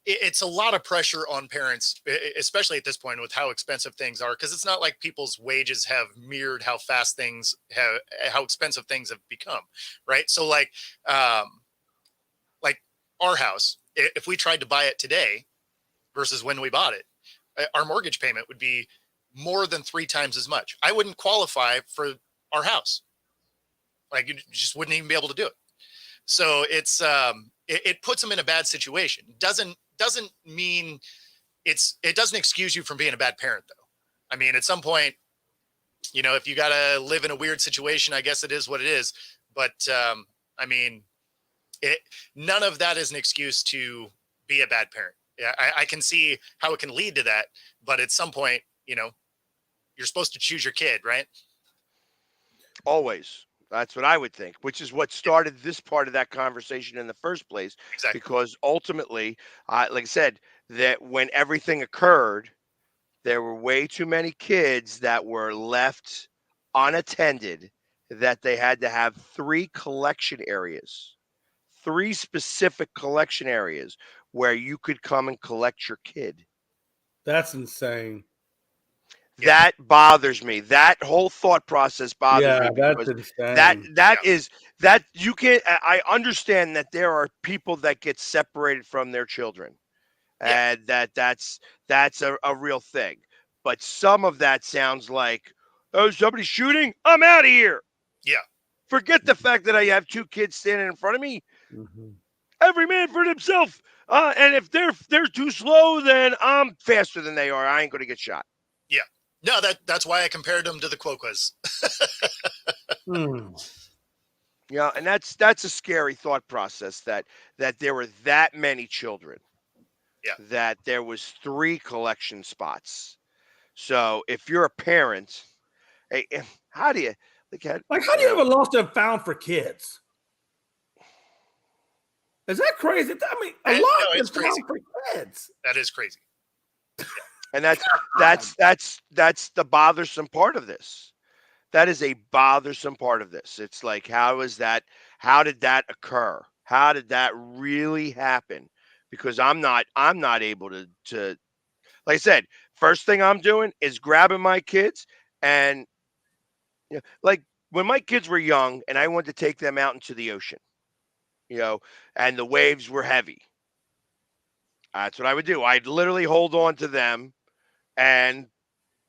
it's a lot of pressure on parents, especially at this point with how expensive things are, because it's not like people's wages have mirrored how fast things have, how expensive things have become, right? So like our house, if we tried to buy it today versus when we bought it, our mortgage payment would be more than 3 times as much. I wouldn't qualify for our house. Like you just wouldn't even be able to do it. So it puts them in a bad situation. Doesn't mean it doesn't excuse you from being a bad parent though. I mean, at some point, if you got to live in a weird situation, I guess it is what it is. But I mean, it none of that is an excuse to be a bad parent. Yeah, I can see how it can lead to that, but at some point, you're supposed to choose your kid, right? always. That's what I would think, which is what started this part of that conversation in the first place. Exactly. Because ultimately, like I said, that when everything occurred, there were way too many kids that were left unattended that they had to have 3 specific collection areas where you could come and collect your kid. That's insane. Yeah. That bothers me. That whole thought process bothers Yeah, me that's because that insane. that is that you can't. I understand that there are people that get separated from their children, Yeah. and that's a real thing. But some of that sounds like, oh, somebody's shooting. I'm out of here. Yeah. Forget the fact that I have 2 kids standing in front of me. Mhm. Every man for himself. And if they're too slow, then I'm faster than they are. I ain't gonna get shot. Yeah. No, that's why I compared them to the Quokkas. Hmm. And that's a scary thought process that there were that many children, Yeah. that there was 3 collection spots. So if you're a parent, hey, how do you like how, Like, how do you you have know a lost and found for kids? Is that crazy? I mean, a No, lot it's is crazy. for kids. That is crazy. And that's the bothersome part of this. That is a bothersome part of this. It's like, how did that occur? How did that really happen? Because I'm not able to like I said, first thing I'm doing is grabbing my kids and like when my kids were young and I wanted to take them out into the ocean, you know, and the waves were heavy. That's what I would do. I'd literally hold on to them and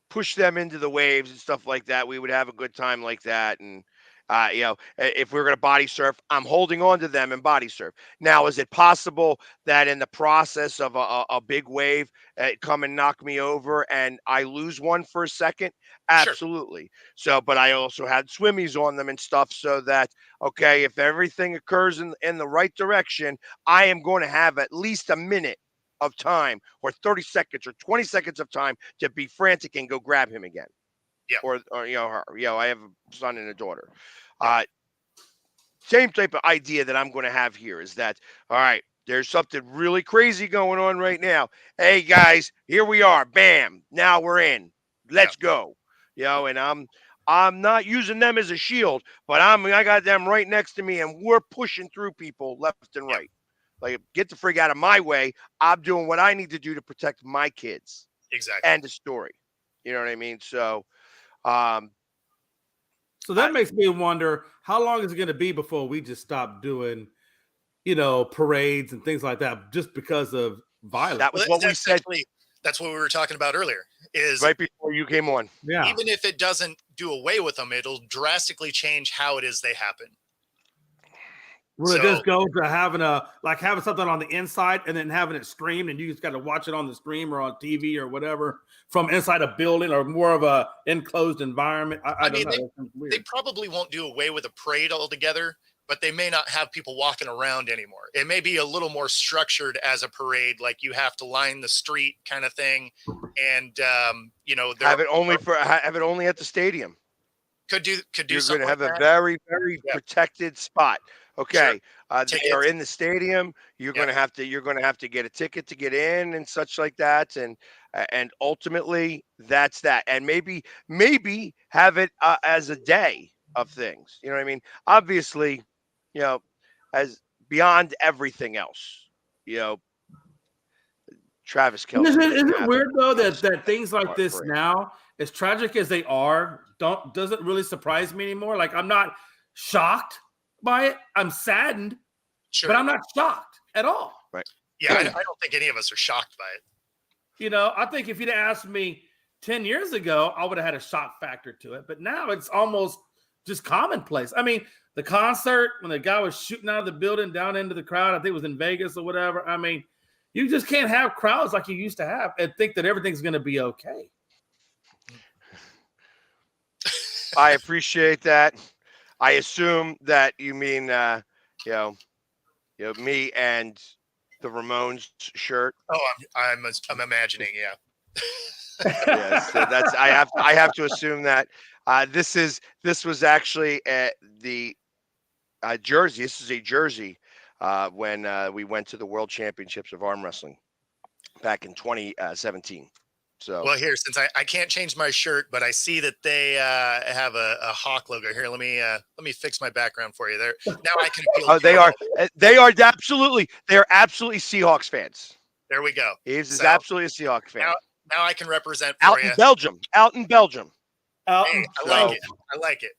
push them into the waves and stuff like that. We would have a good time like that. And, if we are going to body surf, I'm holding on to them and body surf. Now, is it possible that in the process of a big wave, come and knock me over and I lose one for a second? Sure. Absolutely. So, but I also had swimmies on them and stuff so that, okay, if everything occurs in the right direction, I am going to have at least a minute of time or 30 seconds or 20 seconds of time to be frantic and go grab him again. Yeah. Or her. I have a son and a daughter. Yeah. Same type of idea that I'm going to have here is that, all right, there's something really crazy going on right now. Hey guys, here we are. Bam. Now we're in. Let's go. And I'm not using them as a shield, but I got them right next to me and we're pushing through people left and right. Like, get the frig out of my way. I'm doing what I need to do to protect my kids. Exactly. And the story. You know what I mean? So, So that makes me wonder, how long is it going to be before we just stop doing, parades and things like that just because of violence? that was what we said. That's what we were talking about earlier. Is right before you came on. Yeah. Even if it doesn't do away with them, it'll drastically change how it is they happen. Will it just go to having something on the inside and then having it streamed and you just got to watch it on the stream or on TV or whatever from inside a building or more of a enclosed environment? I don't know. They probably won't do away with a parade altogether, but they may not have people walking around anymore. It may be a little more structured as a parade, like you have to line the street kind of thing. And, have it only at the stadium. Could do You're something going to have like a that. very, very protected spot. Okay, Sure. They are in the stadium. You're going to have to get a ticket to get in and such like that, and ultimately that's that. And maybe have it as a day of things. You know what I mean? Obviously, as beyond everything else, Travis Kelce. Isn't it weird though that things like this now, as tragic as they are, doesn't really surprise me anymore? Like, I'm not shocked by it. I'm saddened, but I'm not shocked at all. Right. Yeah, I don't think any of us are shocked by it. I think if you'd asked me 10 years ago, I would have had a shock factor to it. But now it's almost just commonplace. I mean, the concert, when the guy was shooting out of the building down into the crowd, I think it was in Vegas or whatever. I mean, you just can't have crowds like you used to have and think that everything's going to be okay. I appreciate that. I assume that you mean, me and the Ramones shirt. Oh, I'm imagining, yeah. So that's I have to assume that this was actually the jersey. This is a jersey when we went to the World Championships of Arm Wrestling back in 2017. So, well, here, since I can't change my shirt, but I see that they have a hawk logo here. Let me fix my background for you. There now I can appeal. They are absolutely Seahawks fans. There we go. Yves is absolutely a Seahawks fan. Now I can represent for out you. in Belgium. Hey, I like it.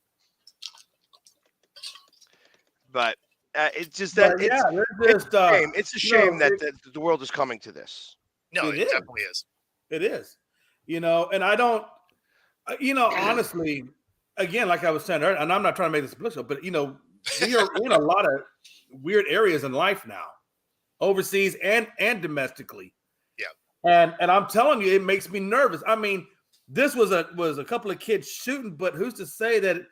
But it's just that it's a shame that the world is coming to this. No, it definitely is. It is, and I don't, honestly, again, like I was saying earlier, and I'm not trying to make this political, but we are in a lot of weird areas in life now, overseas and domestically. Yeah. And I'm telling you, it makes me nervous. I mean, this was a couple of kids shooting, but who's to say that,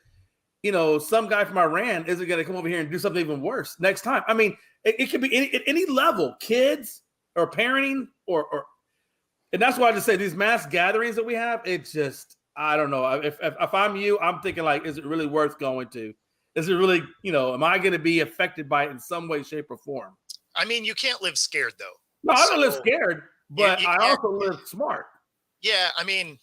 some guy from Iran isn't going to come over here and do something even worse next time? I mean, it could be at any level, kids or parenting or. And that's why I just say these mass gatherings that we have, it's just, I don't know. If I'm you, I'm thinking like, is it really worth going to? Is it really, am I going to be affected by it in some way, shape, or form? I mean, you can't live scared though. No, I don't live scared, but you I can't- also live smart. Yeah, I mean,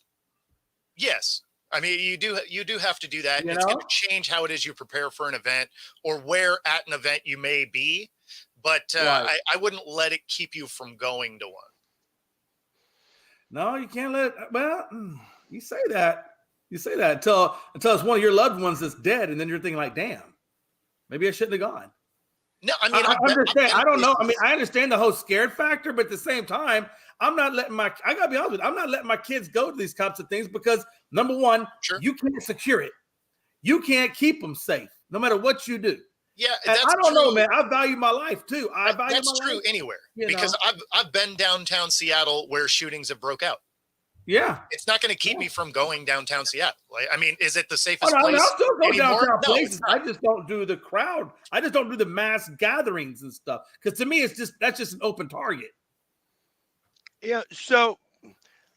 yes. I mean, you do have to do that. You It's going know? to change how it is you prepare for an event or where at an event you may be, but Right. I wouldn't let it keep you from going to one. No, you can't let. Well, you say that. You say that until it's one of your loved ones that's dead, and then you're thinking like, "Damn, maybe I shouldn't have gone." No, I mean, I understand. I don't know. I mean, places- I understand the whole scared factor, but at the same time, I'm not letting my. I gotta be honest with you. I'm not letting my kids go to these types of things because number one, Sure. you can't secure it. You can't keep them safe, no matter what you do. Yeah, And that's I don't know, true. man. I value my life too. I value That's my true life. anywhere You because know? I've been downtown Seattle where shootings have broke out. Yeah. It's not going to keep me from going downtown Seattle. Like, I mean, is it the Oh, safest no, I mean, place I'll still go anymore? downtown No, places. it's not. I just don't do the crowd. I just don't do the mass gatherings and stuff. Because to me, that's just an open target. Yeah. So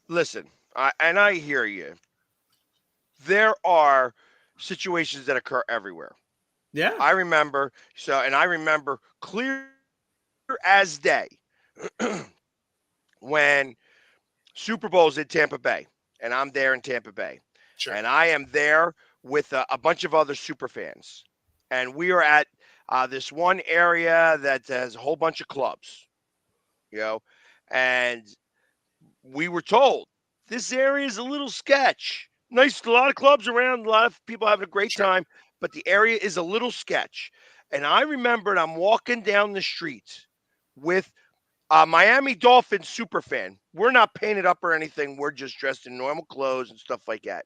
listen, I hear you. There are situations that occur everywhere. Yeah. I remember clear as day when Super Bowl's in Tampa Bay, and I'm there in Tampa Bay, Sure. and I am there with a bunch of other super fans, and we are at this one area that has a whole bunch of clubs, you know, and we were told this area is a little sketch. Nice, a lot of clubs around, a lot of people having a great Sure. time, but the area is a little sketch. And I remembered I'm walking down the street with a Miami Dolphins super fan. We're not painted up or anything. We're just dressed in normal clothes and stuff like that.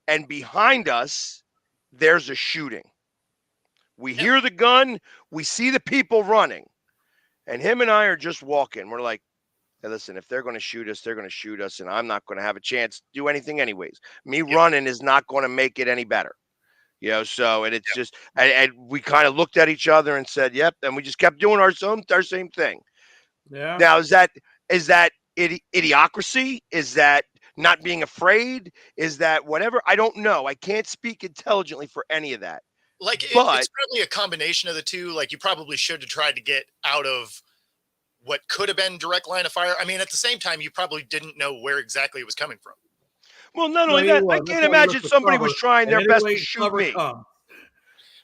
And behind us, there's a shooting. We Yeah. hear the gun. We see the people running. And him and I are just walking. We're like, hey, listen, if they're going to shoot us, they're going to shoot us. And I'm not going to have a chance to do anything anyways. Me Yep. running is not going to make it any better. So, and it's Yep. just, and we kind of looked at each other and said, yep. And we just kept doing our same thing. Yeah. Now, is that idiocracy? Is that not being afraid? Is that whatever? I don't know. I can't speak intelligently for any of that. Like But it's probably a combination of the two. Like you probably should have tried to get out of what could have been direct line of fire. I mean, at the same time, you probably didn't know where exactly it was coming from. well, not No, only he that, I was. That's can't why we imagine look for somebody cover. was trying And their best to anyway, shoot cover me. comes.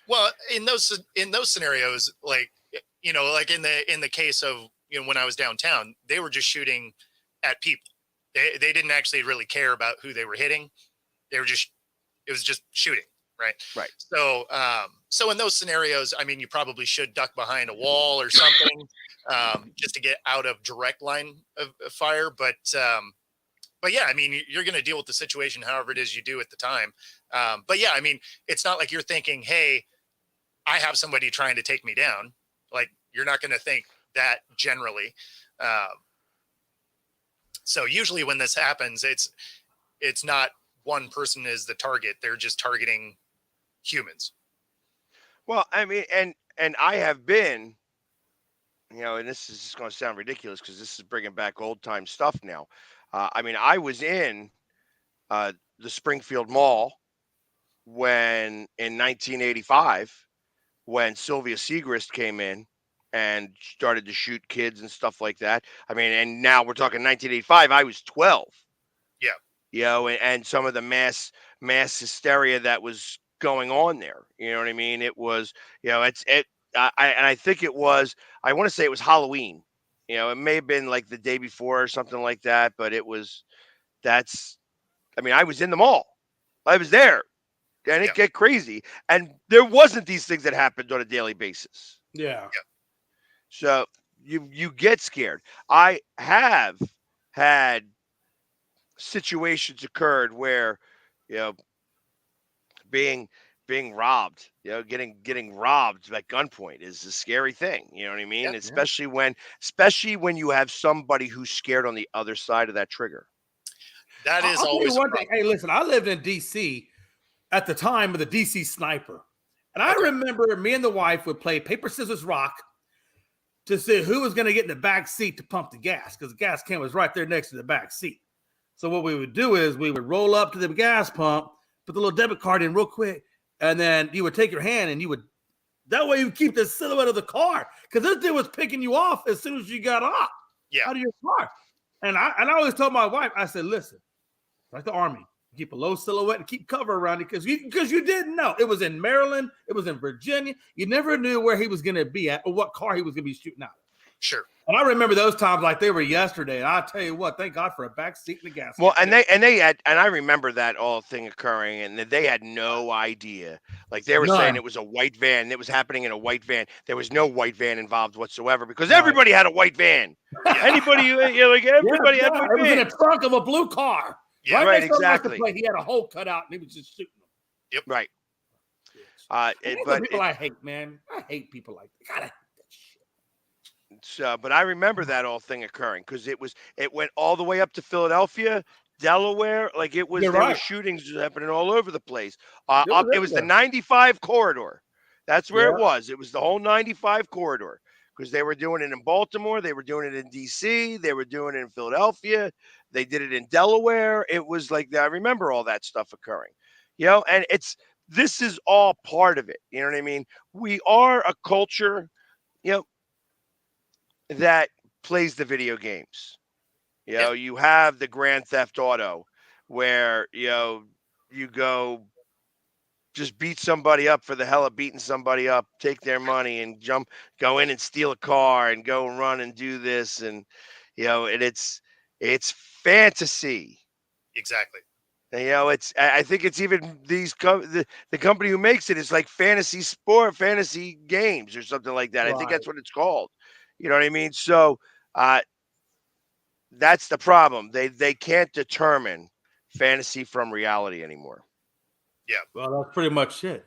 Well, in those scenarios, like like in the case of when I was downtown, they were just shooting at people. They didn't actually really care about who they were hitting. It was just shooting, right? Right. So so in those scenarios, I mean, you probably should duck behind a wall or something just to get out of direct line of fire. But yeah, I mean, you're going to deal with the situation however it is you do at the time. But yeah, I mean, it's not like you're thinking, hey, I have somebody trying to take me down. Like you're not going to think that generally. So usually when this happens, it's not one person is the target. They're just targeting humans. Well, I mean, and I have been, and this is just going to sound ridiculous because this is bringing back old time stuff now. I mean, I was in the Springfield Mall when in 1985 when Sylvia Segrist came in and started to shoot kids and stuff like that. I mean, and now we're talking 1985. I was 12. Yeah. And some of the mass hysteria that was going on there. You know what I mean? It was, I think it was. I want to say it was Halloween. It may have been like the day before or something like that, but it was. That's. I mean, I was in the mall. I was there, and it get crazy. And there wasn't these things that happened on a daily basis. Yeah. So you get scared. I have had situations occurred where, you know, being robbed, getting robbed at gunpoint is a scary thing. You know what I mean? Yeah. Especially when you have somebody who's scared on the other side of that trigger. That is I'll tell you always a one thing. problem. Hey, listen, I lived in DC at the time of the DC sniper. And I Okay. remember me and the wife would play paper, scissors, rock to see who was going to get in the back seat to pump the gas because the gas can was right there next to the back seat. So what we would do is we would roll up to the gas pump, put the little debit card in real quick, and then you would take your hand and you would That way you keep the silhouette of the car. Because this dude was picking you off as soon as you got off out of your car. And I always told my wife, I said, listen, like the Army, keep a low silhouette and keep cover around it because you didn't know. It was in Maryland. It was in Virginia. You never knew where he was going to be at or what car he was going to be shooting out of. Sure. And I remember those times like they were yesterday. And I'll tell you what, thank God for a back seat in the gas. Well, and they had, and I remember that all thing occurring, and they had no idea. Like they were saying, it was a white van. It was happening in a white van. There was no white van involved whatsoever because everybody had a white van. Anybody, like everybody had white it was van. in a trunk of a blue car. Yeah, right, exactly. He had a hole cut out, and he was just shooting them. Yep. Right. But people I hate, man. I hate people like that. God, I hate that shit. So, but I remember that all thing occurring because it went all the way up to Philadelphia, Delaware. Like it was, were shootings happening all over the place. It was the 95 corridor. That's where it was. It was the whole 95 corridor because they were doing it in Baltimore, they were doing it in D.C., they were doing it in Philadelphia, they did it in Delaware. It was like I remember all that stuff occurring, and this is all part of it. You know what I mean? We are a culture, that plays the video games. You have the Grand Theft Auto where, you go just beat somebody up for the hell of beating somebody up, take their money and go in and steal a car and go and run and do this. And, and it's fantasy. Exactly. And, I think it's even the company who makes it is like fantasy games or something like that. I think that's what it's called. You know what I mean? So that's the problem. They can't determine fantasy from reality anymore. Yeah. Well, that's pretty much it.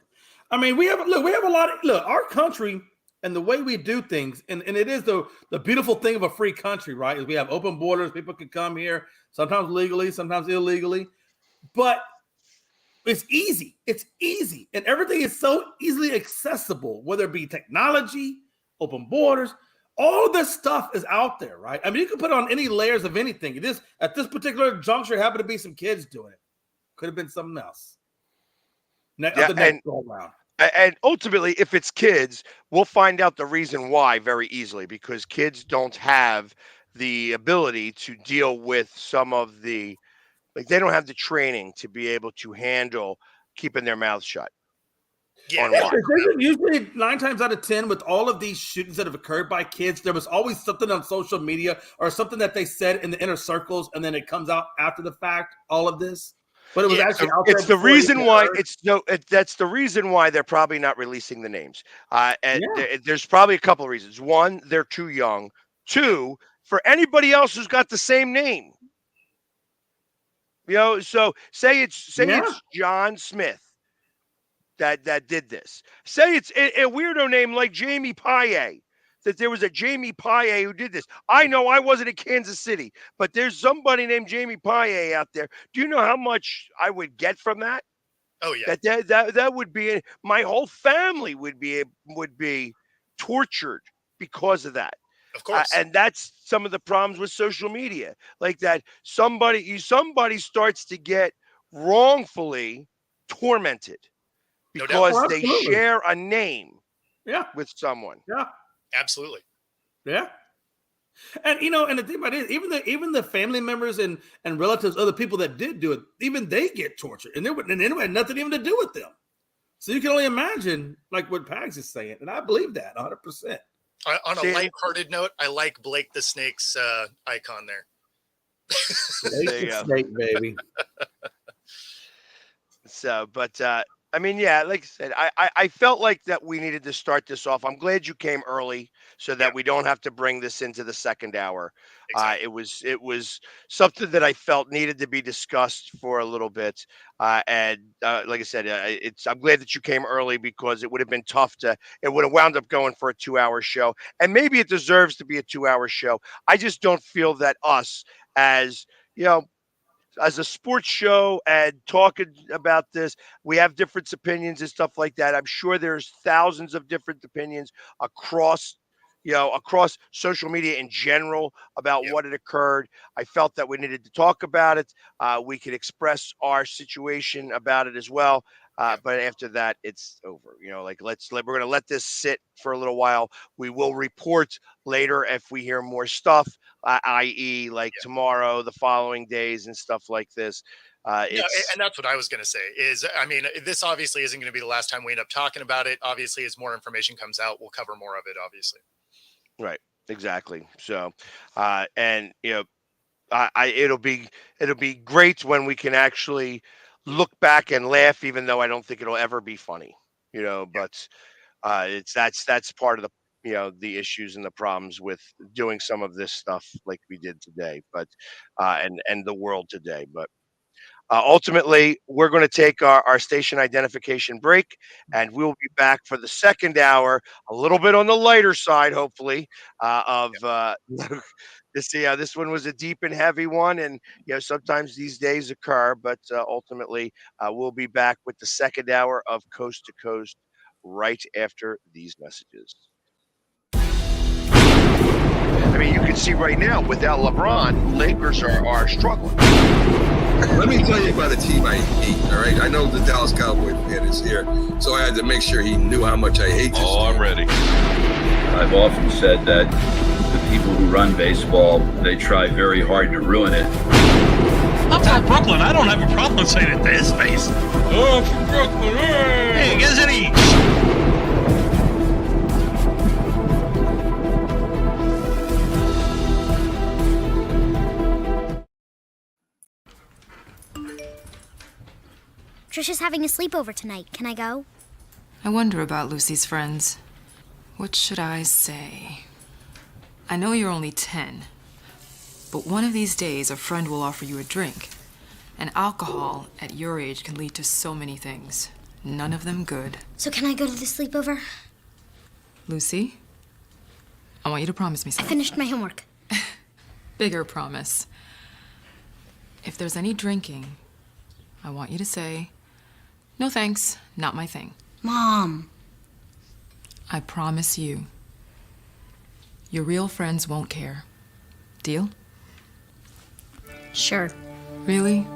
I mean, we have a lot of our country and the way we do things, and it is the beautiful thing of a free country, right? Is we have open borders, people can come here, sometimes legally, sometimes illegally, but it's easy. It's easy. And everything is so easily accessible, whether it be technology, open borders. All of this stuff is out there, right? I mean, you can put on any layers of anything. At this particular juncture, happened to be some kids doing it. Could have been something else. And ultimately, if it's kids, we'll find out the reason why very easily because kids don't have the ability to deal with some of the, they don't have the training to be able to handle keeping their mouths shut. Yeah, usually 9 times out of 10 with all of these shootings that have occurred by kids, there was always something on social media or something that they said in the inner circles, and then it comes out after the fact. All of this, but it was actually out there. It's the reason why that's the reason why they're probably not releasing the names. There's probably a couple of reasons. One, they're too young. Two, for anybody else who's got the same name. So say it's John Smith that did this. Say it's a weirdo name like Jamie Paye, that there was a Jamie Paye who did this. I know I wasn't in Kansas City, but there's somebody named Jamie Paye out there. Do you know how much I would get from that? Oh yeah. That would be my whole family would be tortured because of that. Of course. And that's some of the problems with social media. Like that somebody starts to get wrongfully tormented because they share a name with someone. Yeah. Absolutely. Yeah. And and the thing about it is, even the family members and relatives, other people that did do it, even they get tortured. And it had nothing even to do with them. So you can only imagine like what Pags is saying. And I believe that 100%. On a lighthearted note, I like Blake the Snake's icon there. Snake, baby. So, but I mean, yeah, like I said, I felt like that we needed to start this off. I'm glad you came early so that we don't have to bring this into the second hour. Exactly. It was something that I felt needed to be discussed for a little bit. And like I said, I'm glad that you came early because it would have been tough it would have wound up going for a 2-hour show. And maybe it deserves to be a 2-hour show. I just don't feel that us as a sports show and talking about this, we have different opinions and stuff like that. I'm sure there's thousands of different opinions across social media in general about what had occurred. I felt that we needed to talk about it. We could express our situation about it as well. But after that, it's over. Like we're gonna let this sit for a little while. We will report later if we hear more stuff, i.e., like tomorrow, the following days, and stuff like this. Yeah, It's and that's what I was going to say is, I mean, this obviously isn't going to be the last time we end up talking about it. Obviously, as more information comes out, we'll cover more of it, obviously. right, exactly. So, and it'll be great when we can actually look back and laugh, even though I don't think it'll ever be funny. But it's that's part of the issues and the problems with doing some of this stuff like we did today, but and the world today. But ultimately, we're going to take our station identification break, and we'll be back for the second hour, a little bit on the lighter side, hopefully, of this. Yeah, this one was a deep and heavy one, and sometimes these days occur, but ultimately, we'll be back with the second hour of Coast to Coast right after these messages. I mean, you can see right now, without LeBron, Lakers are struggling. Let me tell you about a team I hate. All right, I know the Dallas Cowboy fan is here, so I had to make sure he knew how much I hate this team. I'm ready. I've often said that the people who run baseball, they try very hard to ruin it. I'm from Brooklyn. I don't have a problem saying it to his face. Oh, I'm from Brooklyn. Hey, get any? Trisha's having a sleepover tonight. Can I go? I wonder about Lucy's friends. What should I say? I know you're only 10, but one of these days a friend will offer you a drink. And alcohol at your age can lead to so many things. None of them good. So can I go to the sleepover? Lucy, I want you to promise me I something. finished my homework. Bigger promise. If there's any drinking, I want you to say, "No thanks, not my thing." Mom. I promise you. Your real friends won't care. Deal? Sure. Really?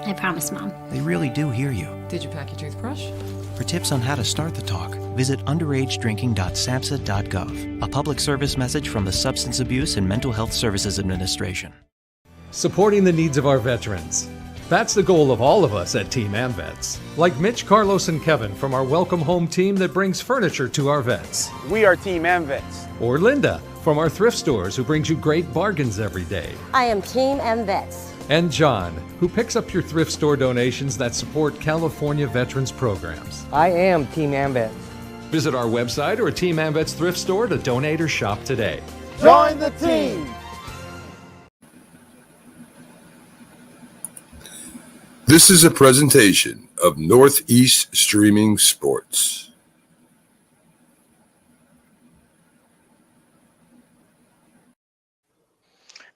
I promise, Mom. They really do hear you. Did you pack your toothbrush? For tips on how to start the talk, visit underagedrinking.samhsa.gov, a public service message from the Substance Abuse and Mental Health Services Administration. Supporting the needs of our veterans. That's the goal of all of us at Team AmVets. Like Mitch, Carlos, and Kevin from our Welcome Home team that brings furniture to our vets. We are Team AmVets. Or Linda from our thrift stores who brings you great bargains every day. I am Team AmVets. And John, who picks up your thrift store donations that support California veterans programs. I am Team AmVets. Visit our website or a Team AmVets thrift store to donate or shop today. Join the team! This is a presentation of Northeast Streaming Sports.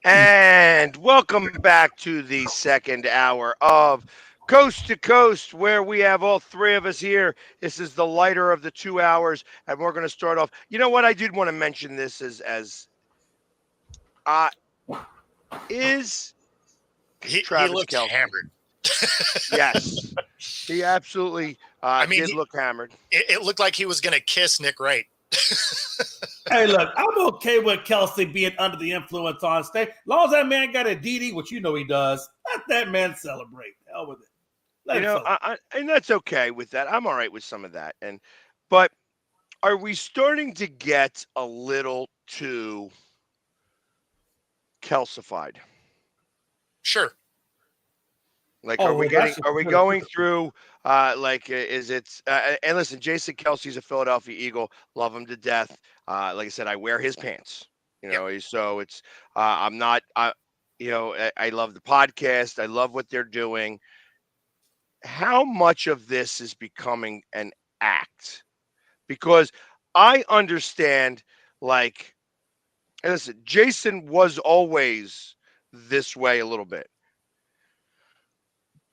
And welcome back to the second hour of Coast to Coast, where we have all three of us here. This is the lighter of the 2 hours, and we're going to start off. You know what? I did want to mention this He Travis looked Kelce hammered. Yes, he absolutely did look hammered. It looked like he was going to kiss Nick Wright. Hey, look, I'm okay with Kelsey being under the influence on stage. As long as that man got a DD, which you know he does, let that man celebrate. Hell with it. And that's okay with that. I'm all right with some of that. But are we starting to get a little too calcified? Sure. Like, are we going through, is it, and listen, Jason Kelsey's a Philadelphia Eagle, love him to death. Like I said, I wear his pants, so it's, I'm not, I love the podcast. I love what they're doing. How much of this is becoming an act? Because I understand, and listen, Jason was always this way a little bit.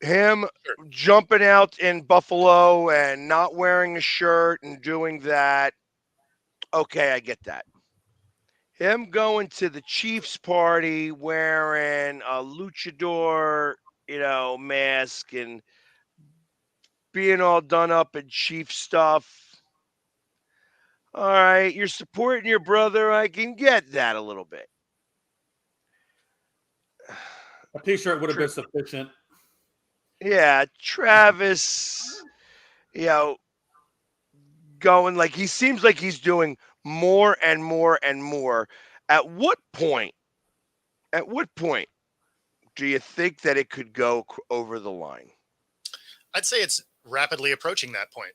Him jumping out in Buffalo and not wearing a shirt and doing that. Okay, I get that. Him going to the Chiefs party wearing a luchador mask and being all done up in Chief stuff. All right, you're supporting your brother. I can get that a little bit. A T-shirt would have been sufficient. Yeah, Travis, going like he seems like he's doing more and more and more. At what point? At what point do you think that it could go over the line? I'd say it's rapidly approaching that point.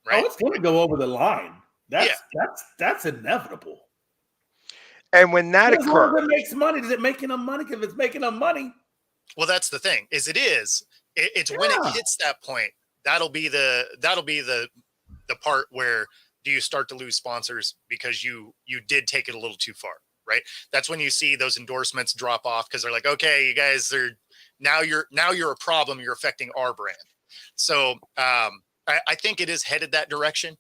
Right? Oh, it's going to go over the line. That's inevitable. And when that as long occurs, as it makes money. Does it make enough money? If it's making enough money, well, that's the thing. It's when it hits that point that'll be the part where do you start to lose sponsors because you did take it a little too far, right? That's when you see those endorsements drop off because they're like, okay, you guys are now you're a problem. You're affecting our brand. So I think it is headed that direction,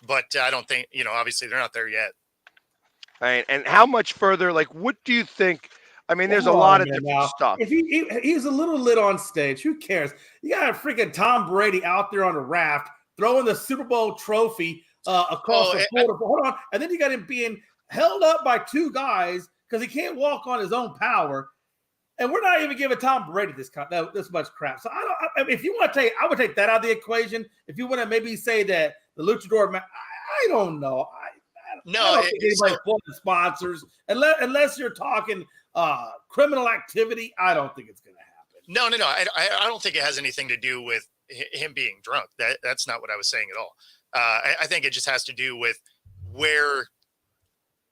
but I don't think obviously they're not there yet. Right. And how much further? Like, what do you think? I mean, there's a lot of different stuff. If he's a little lit on stage, who cares? You got a freaking Tom Brady out there on a raft throwing the Super Bowl trophy across the border. Hold on, and then you got him being held up by two guys because he can't walk on his own power, and we're not even giving Tom Brady this much crap. So if you want to take, I would take that out of the equation. If you want to maybe say that the luchador, I don't know. I don't think anybody pulling sponsors unless you're talking criminal activity. I don't think it's going to happen. No. I don't think it has anything to do with him being drunk. That's not what I was saying at all. I think it just has to do with where,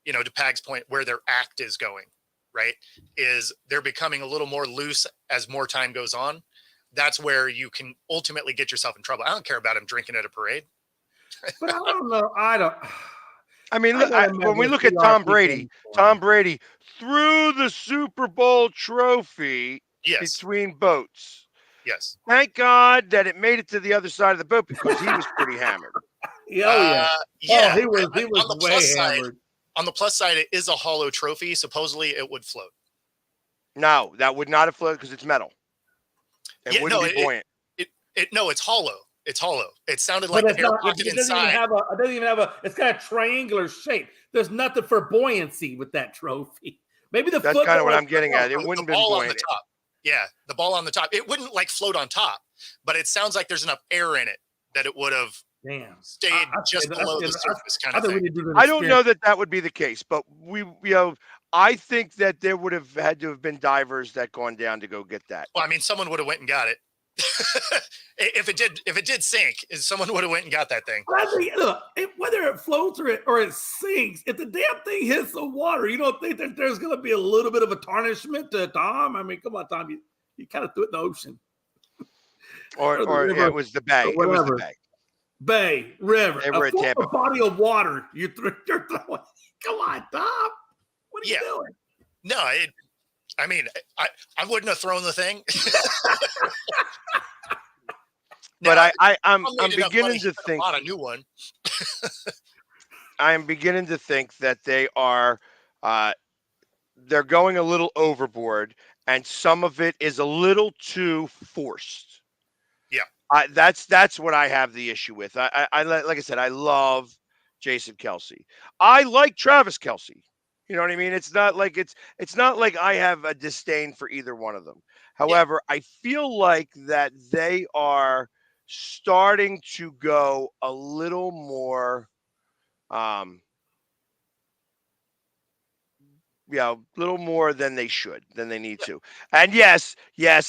to Pag's point, where their act is going, right? Is they're becoming a little more loose as more time goes on. That's where you can ultimately get yourself in trouble. I don't care about him drinking at a parade. But I don't know. I mean, when we look at Tom Brady threw the Super Bowl trophy between boats. Yes. Thank God that it made it to the other side of the boat because he was pretty hammered. He was way hammered. On the plus side, it is a hollow trophy. Supposedly, it would float. No, that would not have floated because it's metal. It wouldn't be buoyant. It's hollow. It's hollow. It sounded like air pocket inside. It doesn't even have it's got a triangular shape. There's nothing for buoyancy with that trophy. Maybe that's kind of what I'm getting at. It wouldn't be buoyant. On the top. Yeah, the ball on the top. It wouldn't float on top, but it sounds like there's enough air in it that it would have stayed just below the surface kind of thing. I don't know that would be the case, but I think that there would have had to have been divers that gone down to go get that. Well, I mean, someone would have went and got it. if it did sink, someone would have went and got that thing. I think, look, whether it floats or it sinks, if the damn thing hits the water, you don't think that there's going to be a little bit of a tarnishment to Tom? I mean, come on, Tom, you kind of threw it in the ocean, or it was the bay. It was the bay, river, they were a body of water. You're throwing. Come on, Tom, what are you doing? No, I mean, I wouldn't have thrown the thing. But I'm beginning to think a new one. I am beginning to think that they are they're going a little overboard, and some of it is a little too forced. Yeah, that's what I have the issue with. I like I said, I love Jason Kelsey. I like Travis Kelsey. You know what I mean? It's not like I have a disdain for either one of them. However, I feel like that they are starting to go a little more, little more than they should, than they need to. And yes,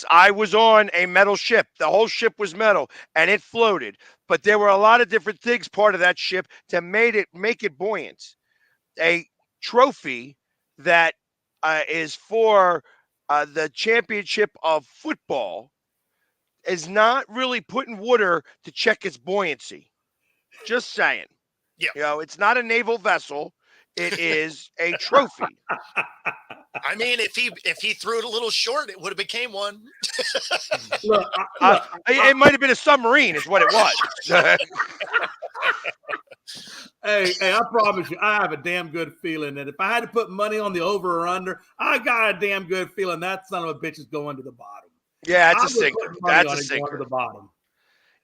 I was on a metal ship. The whole ship was metal and it floated, but there were a lot of different things part of that ship to make it buoyant. A trophy that is for the championship of football is not really putting water to check its buoyancy. Just saying. Yeah. It's not a naval vessel. It is a trophy. I mean, if he threw it a little short, it would have became one. It might have been a submarine, is what it was. Hey, I promise you, I have a damn good feeling that if I had to put money on the over or under, I got a damn good feeling that son of a bitch is going to the bottom. Yeah, it's I a would sinker. put money That's on a it going to sinker. the bottom.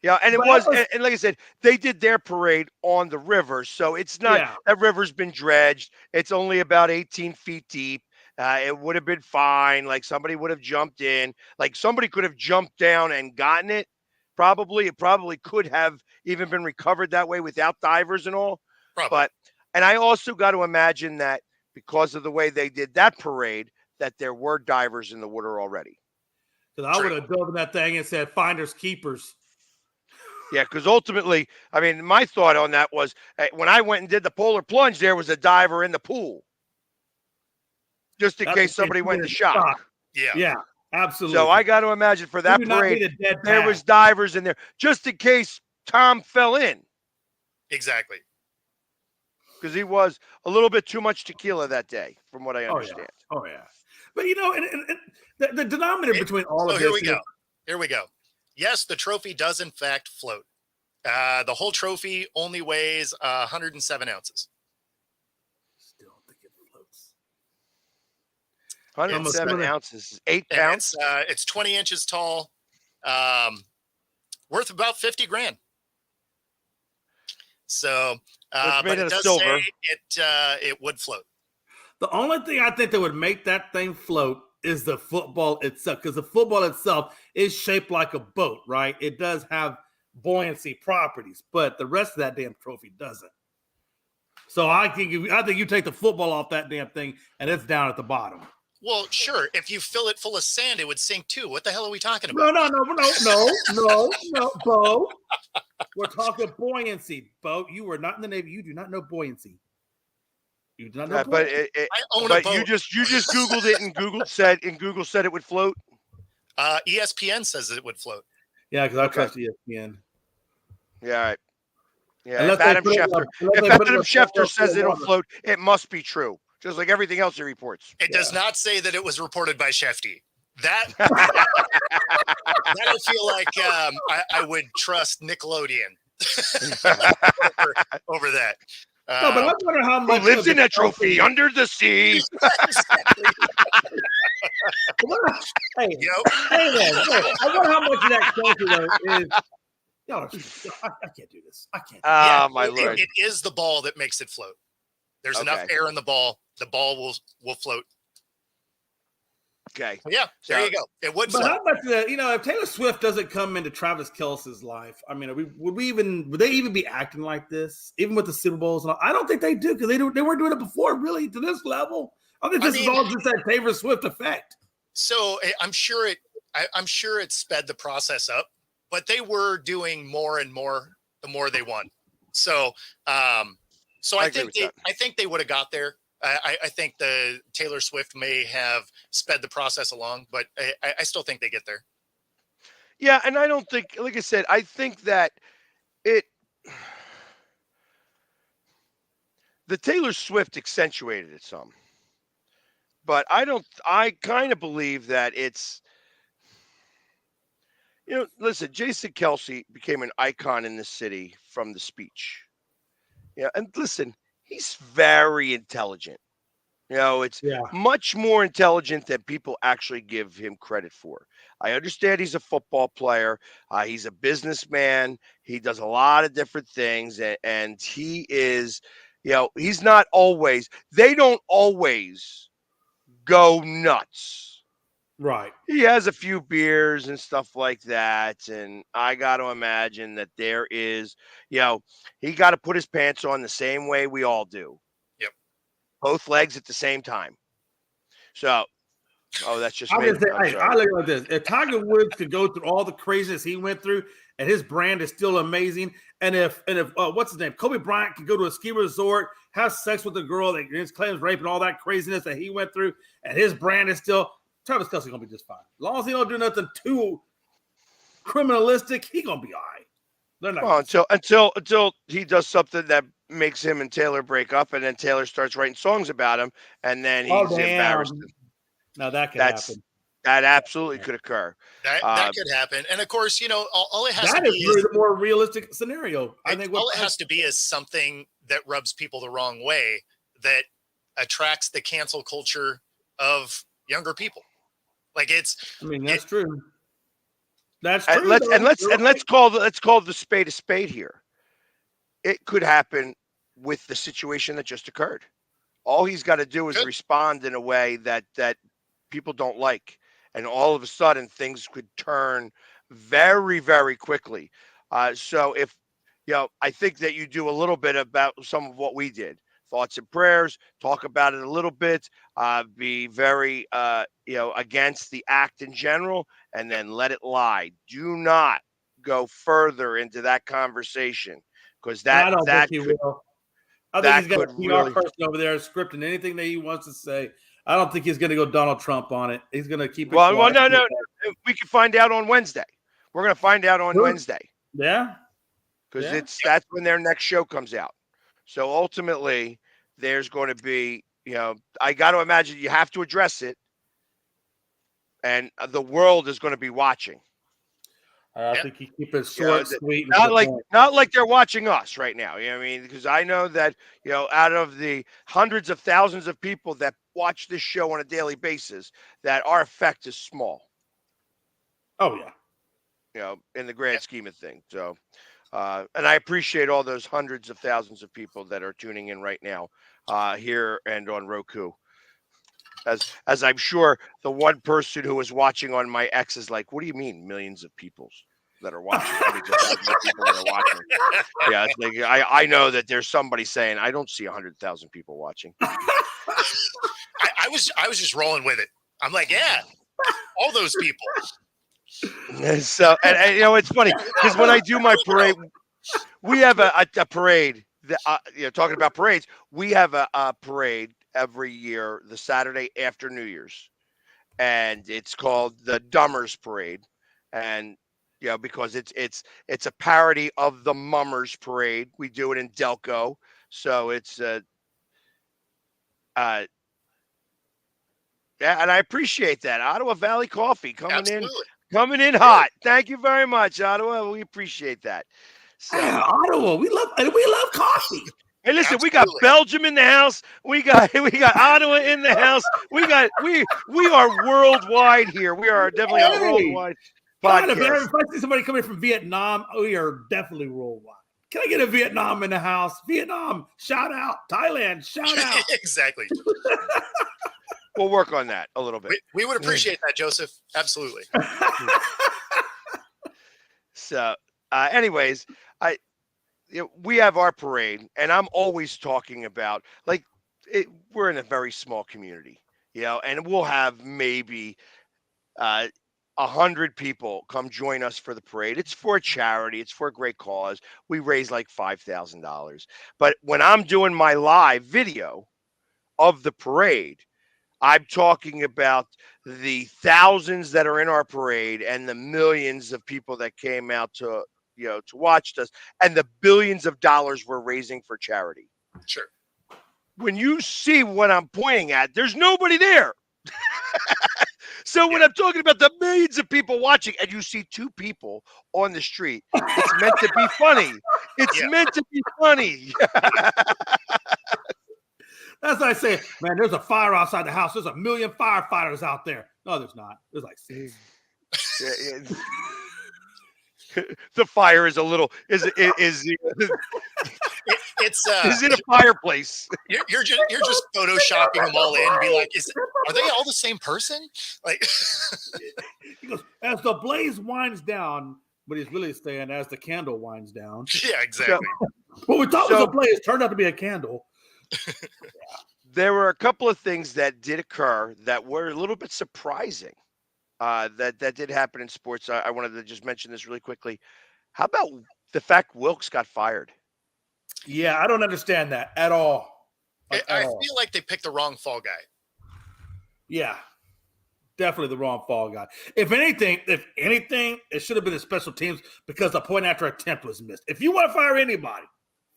Yeah, and it But I was, was, and like I said, they did their parade on the river, so it's not yeah, that river's been dredged. It's only about 18 feet deep. It would have been fine. Like somebody would have jumped in. Like somebody could have jumped down and gotten it. Probably, it probably could have even been recovered that way without divers and all. Probably. But, and I also got to imagine that because of the way they did that parade, that there were divers in the water already. because I would have dove in that thing and said, "Finders keepers." Yeah, because ultimately, I mean, my thought on that was when I went and did the polar plunge, there was a diver in the pool, just in That's case in case somebody you went get into in the shot. shock. Yeah. Yeah, So I absolutely. got to imagine for We that do not parade, need a dead there pad. was divers in there, just in case Tom fell in, Exactly. because he was a little bit too much tequila that day, from what I Oh yeah, understand. oh yeah. But and the denominator between all So of here this we go. Here we go. Yes, the trophy does in fact float. The whole trophy only weighs 107 ounces. Still don't think it floats. 107 ounces is 8 And pounds. it's 20 inches tall, worth about 50 grand. So, It's made but out it of does silver. say it would float. The only thing I think that would make that thing float is the football itself, because the football itself is shaped like a boat, right? It does have buoyancy properties, but the rest of that damn trophy doesn't. So I think you take the football off that damn thing, and it's down at the bottom. Well, sure. If you fill it full of sand, it would sink too. What the hell are we talking No, about? no, Bo. We're talking buoyancy, Bo. You are not in the Navy. You do not know buoyancy. You do not know But buoyancy. I own a but boat. you just Googled it and Google said it would float. ESPN says it would float. Yeah, because I Okay. trust ESPN. Yeah, all right. Yeah, Unless if they Adam put it in Schefter, unless if they put it in Adam a Schefter stainless says steel it'll water. float, it must be true. Just like everything else he reports. It does not say that it was reported by Shefty. That I feel like I would trust Nickelodeon over that. No, but I wonder how Who much lives of the in a trophy under the sea? Exactly. Hey, hey, man, I wonder how much of that trophy though is. Y'all are stupid. I can't do this. I can't. Oh my lord! It is the ball that makes it float. There's enough Okay. air in the ball. The ball will float. Okay. Yeah, there you go. It would But float. how much if Taylor Swift doesn't come into Travis Kelce's life, I mean, would they even be acting like this, even with the Super Bowls? And all? I don't think they do, because they weren't doing it before, really, to this level. I think this is all just that Taylor Swift effect. So I'm sure it sped the process up, but they were doing more and more the more they won. So I think they would have got there. I think the Taylor Swift may have sped the process along, but I still think they get there. Yeah, and I don't think, like I said, I think that the Taylor Swift accentuated it some. But I kind of believe that it's, listen, Jason Kelsey became an icon in this city from the speech. Yeah, and listen, he's very intelligent. It's much more intelligent than people actually give him credit for. I understand he's a football player. He's a businessman. He does a lot of different things. And he is, he's not always, they don't always go nuts. Right. He has a few beers and stuff like that. And I got to imagine that there is, he got to put his pants on the same way we all do. Yep. Both legs at the same time. So, that's just I'm me. just saying, I look like this. If Tiger Woods could go through all the craziness he went through, and his brand is still amazing, and if what's his name, Kobe Bryant could go to a ski resort, have sex with a girl that claims rape and all that craziness that he went through, and his brand is still, Travis Kelce gonna be just fine. As long as he don't do nothing too criminalistic, he gonna be all right. They're not until he does something that makes him and Taylor break up, and then Taylor starts writing songs about him, and then he's embarrassed. Now that could happen. That absolutely could occur. That could happen, and of course, all it has that to is be really is the more realistic scenario. I think all it has to be is something that rubs people the wrong way, that attracts the cancel culture of younger people. Like I mean, that's true. That's And true. let's call the spade a spade here. It could happen with the situation that just occurred. All he's got to do is Good. respond in a way that people don't like, and all of a sudden things could turn very, very quickly. So if I think that you do a little bit about some of what we did, thoughts and prayers, talk about it a little bit, be very against the act in general, and then let it lie. Do not go further into that conversation because And I don't think that he could will. I think that he's got a could PR really. person over there scripting anything that he wants to say. I don't think he's going to go Donald Trump on it. He's going to keep it Well, quiet. no. We can find out on Wednesday. We're going to find out on True. Wednesday Yeah. because Yeah. that's when their next show comes out. So ultimately, there's going to be, I got to imagine you have to address it, and the world is going to be watching. I think he keep it short, sweet, and to not the like point. not like they're watching us right now. You know what I mean? Because I know that out of the hundreds of thousands of people that watch this show on a daily basis, that our effect is small. Oh yeah. In the grand scheme of things. So, and I appreciate all those hundreds of thousands of people that are tuning in right now, here and on Roku. As I'm sure the one person who was watching on my X is like, what do you mean millions of people that are watching? Hundreds of thousands of people that are watching. Yeah, it's like I know that there's somebody saying I don't see 100,000 people watching. I was just rolling with it. I'm like, yeah, all those people. So and it's funny because when I do my parade, we have a parade. Talking about parades, we have a parade every year, the Saturday after New Year's, and it's called the Dummers Parade, and because it's a parody of the Mummers Parade. We do it in Delco, so it's yeah, and I appreciate that. Ottawa Valley Coffee coming in hot. Thank you very much, Ottawa. We appreciate that. So Ottawa, we love coffee. Hey, listen, we got Belgium in the house. We got Ottawa in the house. We are worldwide here. We are definitely a worldwide God, if podcast. I see somebody coming from Vietnam, we are definitely worldwide. Can I get a Vietnam in the house? Vietnam, shout out. Thailand, shout out. Exactly. We'll work on that a little bit. We would appreciate that, Joseph. Absolutely. So, anyways, we have our parade, and I'm always talking about we're in a very small community, and we'll have maybe 100 people come join us for the parade. It's for a charity. It's for a great cause. We raise like $5,000. But when I'm doing my live video of the parade, I'm talking about the thousands that are in our parade and the millions of people that came out to watch us and the billions of dollars we're raising for charity. Sure. When you see what I'm pointing at, there's nobody there. So when I'm talking about the millions of people watching and you see two people on the street, it's meant to be funny. It's meant to be funny. That's what I say, man, there's a fire outside the house. There's a million firefighters out there. No, there's not. There's like 6. The fire is a little it's in a fireplace. You're just photoshopping them all in and be like, are they all the same person? Like he goes, as the blaze winds down, but he's really saying as the candle winds down. Yeah, exactly. What we thought was a blaze turned out to be a candle. There were a couple of things that did occur that were a little bit surprising. That did happen in sports. I wanted to just mention this really quickly. How about the fact Wilkes got fired? Yeah, I don't understand that at all. I feel like they picked the wrong fall guy. Yeah, definitely the wrong fall guy. If anything, it should have been a special teams because the point after attempt was missed. If you want to fire anybody,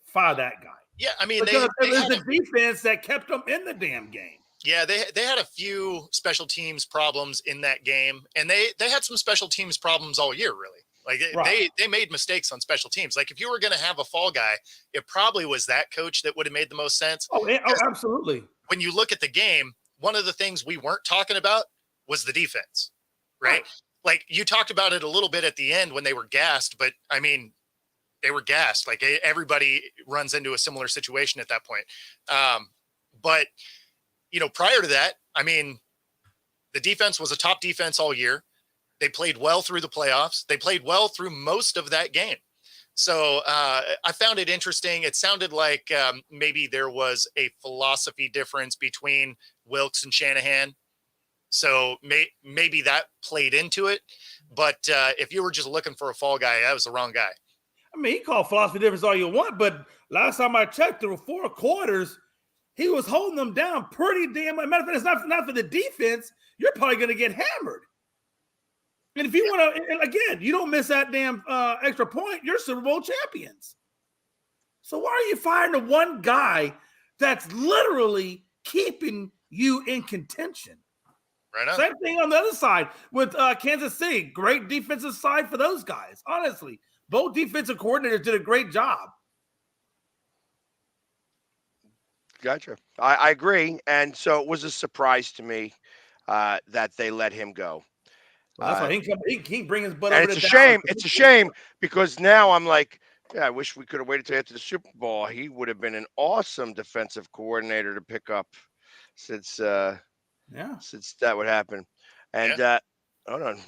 fire that guy. Yeah, I mean, because it was the defense that kept them in the damn game. Yeah, they had a few special teams problems in that game, and they had some special teams problems all year, really. Like they made mistakes on special teams. Like if you were going to have a fall guy, it probably was that coach that would have made the most sense. Oh, absolutely. When you look at the game, one of the things we weren't talking about was the defense, right? like you talked about it a little bit at the end when they were gassed, but I mean, they were gassed. Like everybody runs into a similar situation at that point. But prior to that, I mean, the defense was a top defense all year. They played well through the playoffs. They played well through most of that game. So I found it interesting. It sounded like maybe there was a philosophy difference between Wilkes and Shanahan. So maybe that played into it. But if you were just looking for a fall guy, that was the wrong guy. I mean, he called philosophy difference all you want, but last time I checked, through 4 quarters, he was holding them down pretty damn much. Matter of fact, it's not for the defense. You're probably going to get hammered. And if you want to, again, you don't miss that damn extra point, you're Super Bowl champions. So why are you firing the one guy that's literally keeping you in contention? Right on. Same thing on the other side with Kansas City. Great defensive side for those guys. Honestly, both defensive coordinators did a great job. Gotcha. I agree. And so it was a surprise to me that they let him go. Well, that's why he can bring his butt and over it's to a Dallas. shame. It's a shame because now I'm like, yeah, I wish we could have waited till after the Super Bowl. He would have been an awesome defensive coordinator to pick up since that would happen. And hold on.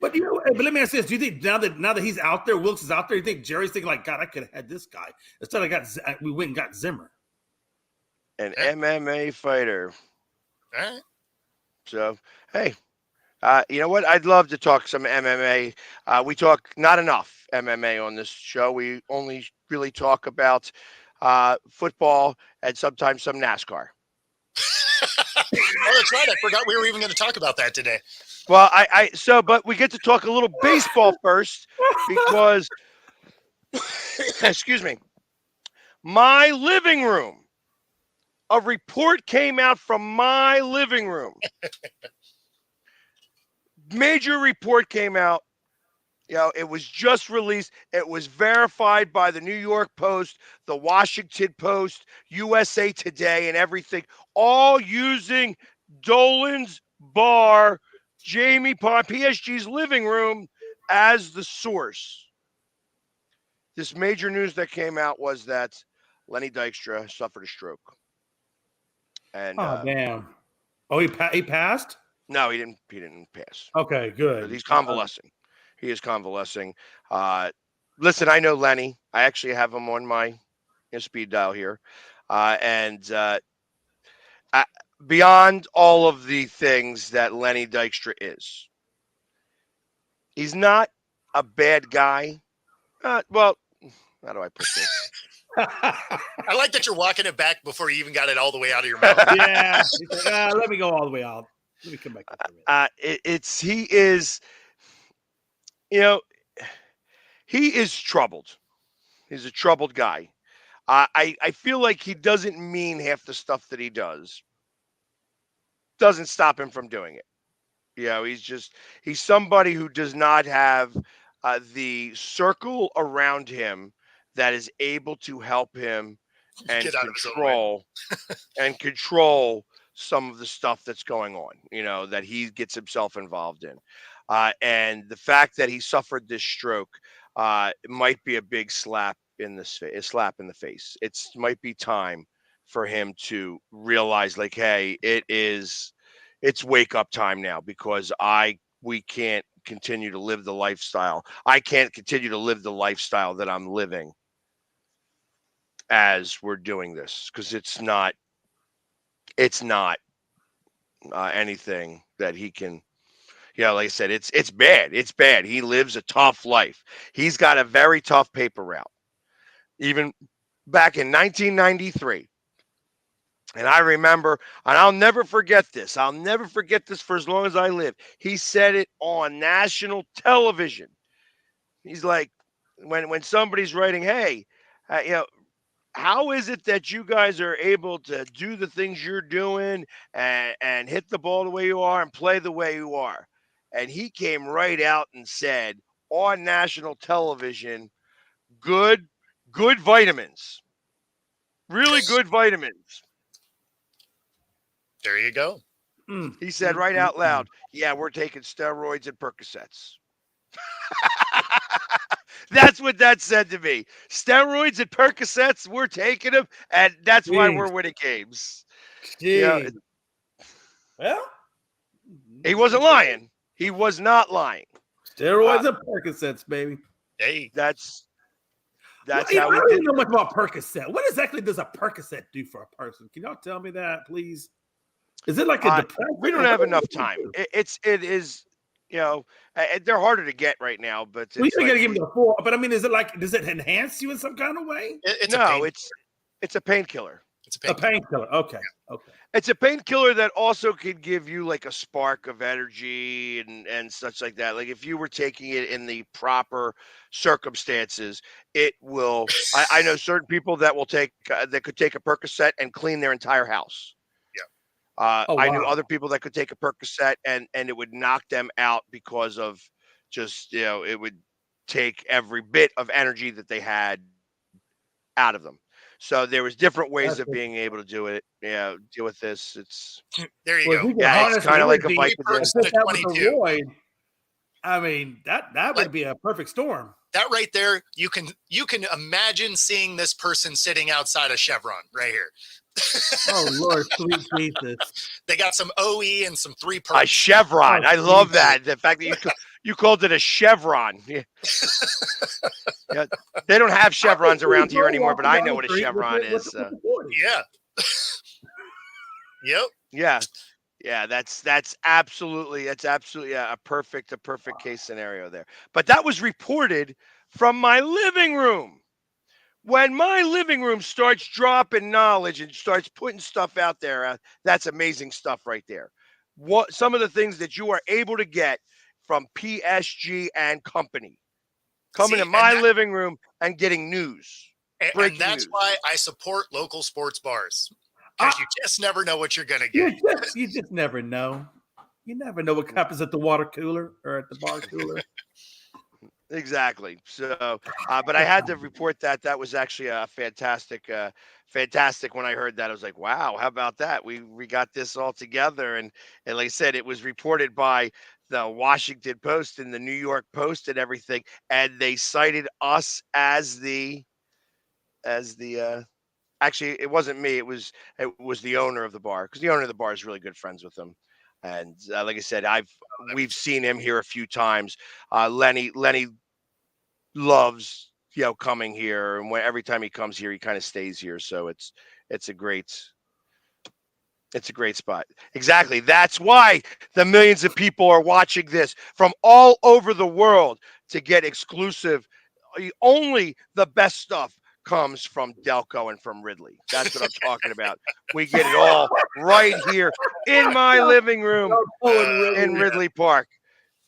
But but let me ask this: do you think now that he's out there, Wilkes is out there, you think Jerry's thinking like, God, I could have had this guy instead? We went and got Zimmer, an MMA fighter. All right. So hey, you know what? I'd love to talk some MMA. We talk not enough MMA on this show. We only really talk about football and sometimes some NASCAR. Oh, that's right. I forgot we were even going to talk about that today. Well, but we get to talk a little baseball first because, excuse me, my living room, a report came out from my living room. Major report came out. It was just released. It was verified by the New York Post, the Washington Post, USA Today, and everything, all using Dolan's bar, Jamie Pond, PSG's living room as the source. This major news that came out was that Lenny Dykstra suffered a stroke. And damn! Oh, he passed? No, he didn't pass. Okay, good. But he's convalescing. He is convalescing. Listen, I know Lenny. I actually have him on my speed dial here. Beyond all of the things that Lenny Dykstra is, he's not a bad guy. Well, how do I put this? I like that you're walking it back before you even got it all the way out of your mouth. Yeah. Let me go all the way out. Let me come back. He is, he is troubled. He's a troubled guy. I feel like he doesn't mean half the stuff that he does. Doesn't stop him from doing it. He's somebody who does not have the circle around him that is able to help him and control some of the stuff that's going on, that he gets himself involved in. And the fact that he suffered this stroke might be a big slap in the face. It might be time for him to realize, like, hey, it's wake up time now, because we can't continue to live the lifestyle. I can't continue to live the lifestyle that I'm living as we're doing this, because it's not anything that he can. Like I said, it's bad. It's bad. He lives a tough life. He's got a very tough paper route. Even back in 1993. And I remember, and I'll never forget this. I'll never forget this for as long as I live. He said it on national television. He's like, when somebody's writing, hey, how is it that you guys are able to do the things you're doing and hit the ball the way you are and play the way you are? And he came right out and said on national television, good vitamins, really good vitamins. There you go. He said right out loud, "Yeah, we're taking steroids and Percocets." That's what that said to me. Steroids and Percocets, we're taking them, and that's why we're winning games. Jeez. Well, he wasn't lying. He was not lying. Steroids and Percocets, baby. Hey, that's well, how I he don't did. even know much about Percocet. What exactly does a Percocet do for a person? Can y'all tell me that, please? Is it like a depression? We don't have enough time. It is, they're harder to get right now. But Well, it's you like gotta give me the full. But I mean, is it like? Does it enhance you in some kind of way? It's a painkiller. It's a painkiller. Okay. Okay. It's a painkiller that also could give you like a spark of energy and such like that. Like if you were taking it in the proper circumstances, it will. I know certain people that will take that could take a Percocet and clean their entire house. Yeah. I knew other people that could take a Percocet and it would knock them out because of just it would take every bit of energy that they had out of them. So there was different ways of being able to do it. Yeah, deal with this. It's there you go. Yeah, it's kind of like a bite to Roy, I mean, that would be a perfect storm. That right there, you can imagine seeing this person sitting outside a Chevron right here. Oh Lord, sweet Jesus! They got some OE and some 3 A Chevron. I love that. The fact that you called it a Chevron. Yeah. Yeah, they don't have chevrons around here anymore, but I know what a chevron is. Yeah. Yep. Yeah. Yeah, that's absolutely a perfect case scenario there. But that was reported from my living room. When my living room starts dropping knowledge and starts putting stuff out there, that's amazing stuff right there. What some of the things that you are able to get from PSG and company coming to my living room and getting news. And that's why I support local sports bars. Because you just never know what you're going to get. You just never know. You never know what happens at the water cooler or at the bar cooler. Exactly. So, but I had to report that was actually a fantastic when I heard that. I was like, wow, how about that? We got this all together. And like I said, it was reported by the Washington Post and the New York Post and everything. And they cited us as the actually, it wasn't me. It was the owner of the bar, because the owner of the bar is really good friends with him. And like I said, we've seen him here a few times. Lenny loves coming here, and every time he comes here, he kind of stays here. So it's a great spot. Exactly. That's why the millions of people are watching this from all over the world to get exclusive. Only the best stuff comes from Delco and from Ridley. That's what I'm talking about. We get it all right here in my living room in Ridley Park.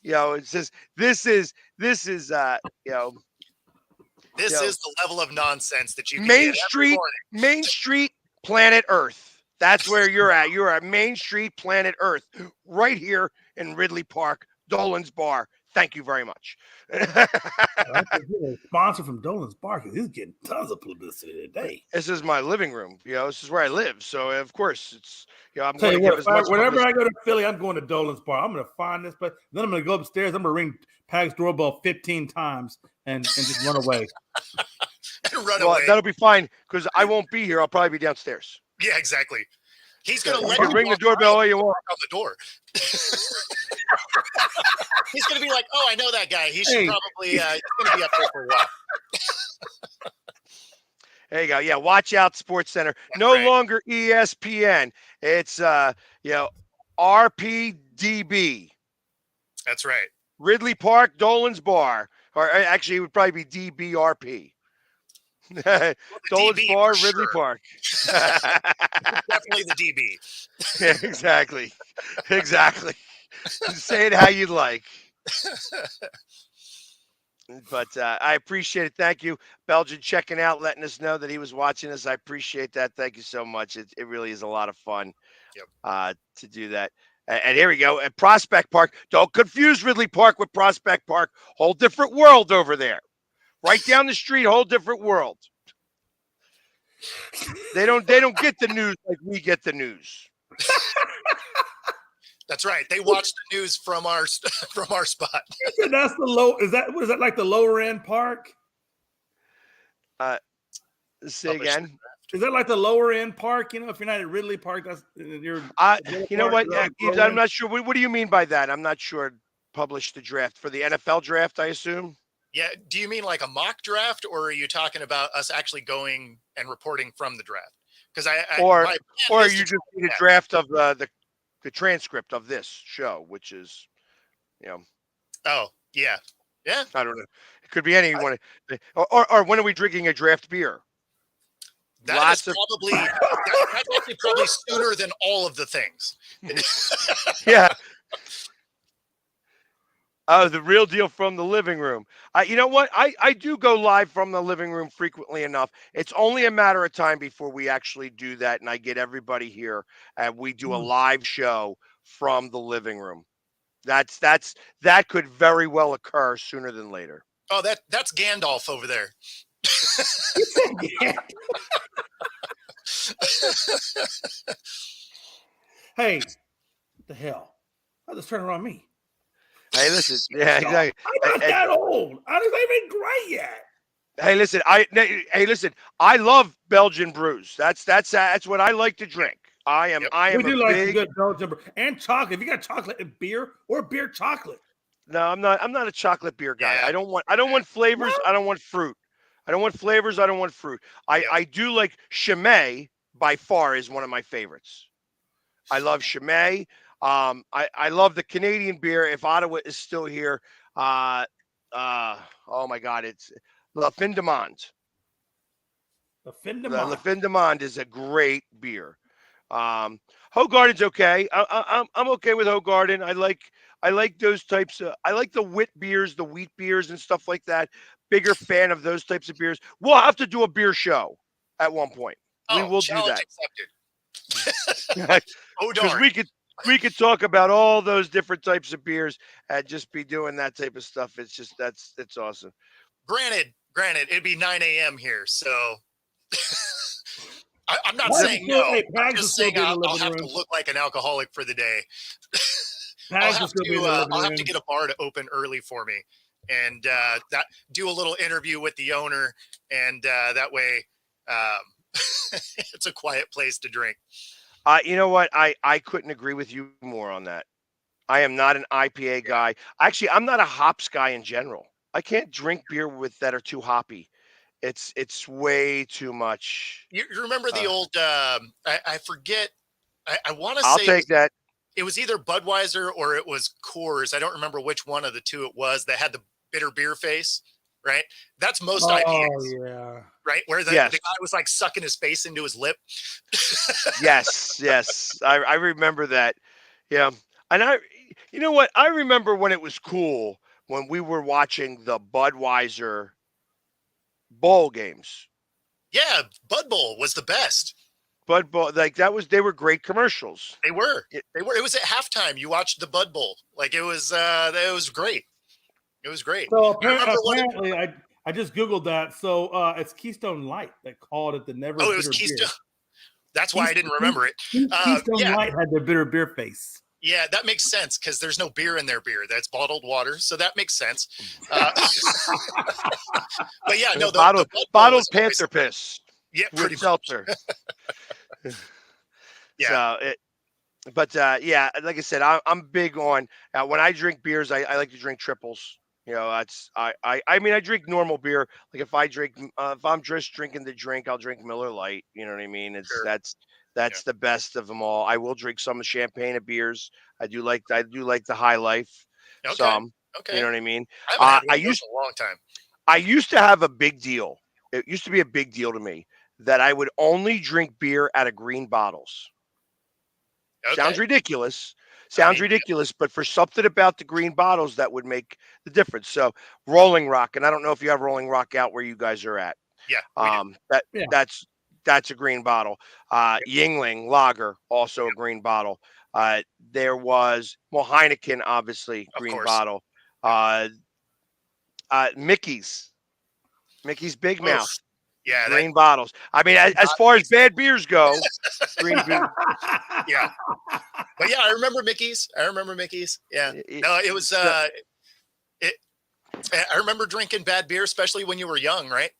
It's just this is This is the level of nonsense that you can Main get Street, Main Street, planet Earth. That's where you're at. You're at Main Street, planet Earth, right here in Ridley Park, Dolan's Bar. Thank you very much. Sponsor from Dolan's Bar, because he's getting tons of publicity today. This is my living room. This is where I live. So of course it's I'm Tell going to you give as what, much. whenever I go to Philly, I'm going to Dolan's Bar. I'm going to find this, but then I'm going to go upstairs. I'm going to ring Pag's doorbell 15 times and just run away. Away. That'll be fine, because I won't be here. I'll probably be downstairs. Yeah, exactly. He's going to let you ring the doorbell all you want on the door. He's going to be like, "Oh, I know that guy. He should probably he's going to be up there for a while." There you go. Yeah, watch out, Sports Center. No longer ESPN. It's RPDB. That's right. Ridley Park, Dolan's Bar, or actually, it would probably be DBRP. Dolan's DB Bar, Ridley Park. Definitely the DB. Yeah, exactly. Say it how you'd like. But I appreciate it. Thank you, Belgian, checking out, letting us know that he was watching us. I appreciate that. Thank you so much. It really is a lot of fun to do that. And here we go. At Prospect Park. Don't confuse Ridley Park with Prospect Park. Whole different world over there. Right down the street, whole different world. They don't get the news like we get the news. That's right. They watch the news from our spot. That's the low. Is that like the lower end park? Say again. Is that like the lower end park? If you're not at Ridley Park, that's your. You know what? I'm not sure. What do you mean by that? I'm not sure. Published the draft for the NFL draft, I assume. Yeah. Do you mean like a mock draft, or are you talking about us actually going and reporting from the draft? Because or you just need a draft of the transcript of this show, which is, Oh yeah, yeah. I don't know. It could be anyone. Or when are we drinking a draft beer? That's actually probably sooner than all of the things. Yeah. Oh, the real deal from the living room. You know what? I do go live from the living room frequently enough. It's only a matter of time before we actually do that, and I get everybody here and we do a live show from the living room. That could very well occur sooner than later. Oh, that's Gandalf over there. Hey, what the hell? I'll just turn around me. Hey, listen. Yeah, exactly. I'm not that old. I'm not even great yet. Hey, listen. Listen. I love Belgian brews. That's what I like to drink. I am. We do like a good Belgian brew and chocolate. If you got chocolate and beer or beer chocolate. No, I'm not a chocolate beer guy. Yeah. I don't want flavors. I don't want fruit. I don't want flavors. I don't want fruit. I do like Chimay. By far is one of my favorites. I love Chimay. I love the Canadian beer. If Ottawa is still here, oh my God, it's La Fin de Monde. La Fin de Monde. La Fin de Monde is a great beer. Hoegaarden's okay. I'm okay with Hoegaarden. I like those types of. I like the wit beers, the wheat beers, and stuff like that. Bigger fan of those types of beers. We'll have to do a beer show at one point. We will do that. Oh, darn. Because we could talk about all those different types of beers and just be doing that type of stuff. It's just it's awesome. Granted, it'd be 9 a.m. here, so I'm not saying no. I'm just saying I'll have to look like an alcoholic for the day. I'll have to get a bar to open early for me, and do a little interview with the owner, and that way it's a quiet place to drink. You know what? I couldn't agree with you more on that. I am not an IPA guy. Actually, I'm not a hops guy in general. I can't drink beer that are too hoppy. It's way too much. You remember the old? I forget. I want to say. I'll take that. It was either Budweiser or it was Coors. I don't remember which one of the two it was that had the bitter beer face. Right? That's most IPAs. Oh yeah. Right? Where the guy was like sucking his face into his lip. Yes. I remember that. Yeah. And you know what? I remember when it was cool when we were watching the Budweiser bowl games. Yeah, Bud Bowl was the best. Bud Bowl, they were great commercials. They were. It was at halftime. You watched the Bud Bowl. Like it was great. It was great. So apparently I just Googled that. So it's Keystone Light that called it the never. Oh, it was Keystone. Beer. That's why I didn't remember it. Keystone Light had the bitter beer face. Yeah, that makes sense because there's no beer in their beer. That's bottled water, so that makes sense. But yeah, no, the bottled Panther piss. Yeah, pretty seltzer. Yeah. So yeah, like I said, I'm big on when I drink beers. I like to drink triples. You know, I mean, I drink normal beer. Like if I'm just drinking the drink, I'll drink Miller Lite. You know what I mean? That's the best of them all. I will drink some champagne of beers. I do like the High Life. Okay. Some. Okay. You know what I mean? I used a long time. I used to have a big deal. It used to be a big deal to me that I would only drink beer out of green bottles. Okay. Sounds ridiculous. But for something about the green bottles that would make the difference. So Rolling Rock, and I don't know if you have Rolling Rock out where you guys are at. Yeah. That's a green bottle. Yingling Lager, also a green bottle. There was Heineken, obviously green bottle. Mickey's Big Mouth. Yeah, green bottles. I mean, as far as bad beers go, green beer. Yeah. But yeah, I remember Mickey's. Yeah. No, it was. I remember drinking bad beer, especially when you were young, right?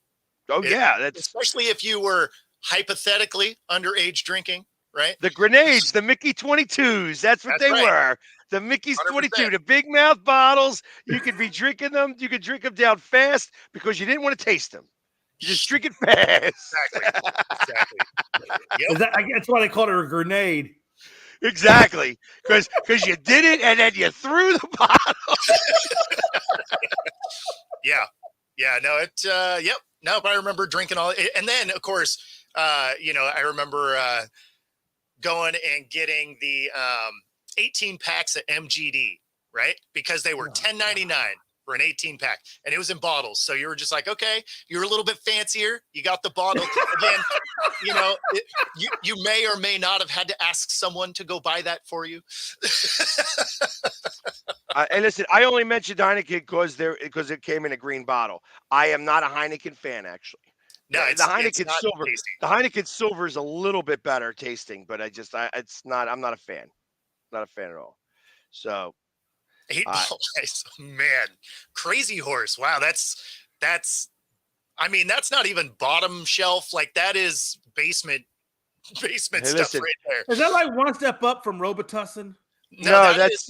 Oh yeah, that's especially if you were hypothetically underage drinking, right? the grenades, the Mickey 22s. That's what they were. The Mickey's 22, 100%. the big mouth bottles. You could be drinking them. You could drink them down fast because you didn't want to taste them. You just drink it fast. Exactly. Yep. That's why they called it a grenade. Exactly, because you did it and then you threw the bottle. Yeah. No, yep. No, but I remember drinking all, and then of course, I remember going and getting the 18 packs of MGD, right? Because they were $10.99 for an 18 pack, and it was in bottles. So you were just like, okay, you're a little bit fancier. You got the bottle. Again, you may or may not have had to ask someone to go buy that for you. And listen, I only mentioned Heineken because it came in a green bottle. I am not a Heineken fan, actually. No, the Heineken it's not Silver. tasty. The Heineken Silver is a little bit better tasting, but it's not. I'm not a fan. Not a fan at all. So, $8, man, Crazy Horse. Wow, that's. I mean, that's not even bottom shelf. Like that is basement stuff right there. Is that like one step up from Robitussin? No, that's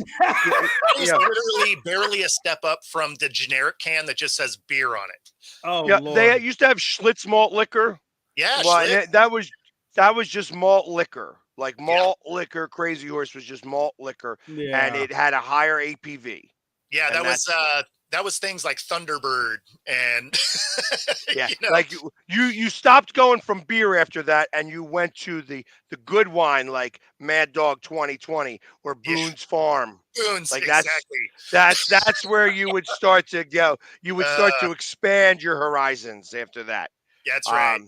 literally barely a step up from the generic can that just says beer on it. Oh, yeah, Lord. they used to have Schlitz malt liquor. Yeah, well, and that was just malt liquor. Like malt liquor, Crazy Horse was just malt liquor, and it had a higher APV. Yeah, that was things like Thunderbird and yeah, like you stopped going from beer after that, and you went to the good wine like Mad Dog 2020 or Boone's Farm. Boone's, like exactly. That's where you would start to go. You would start to expand your horizons after that. Yeah, that's right.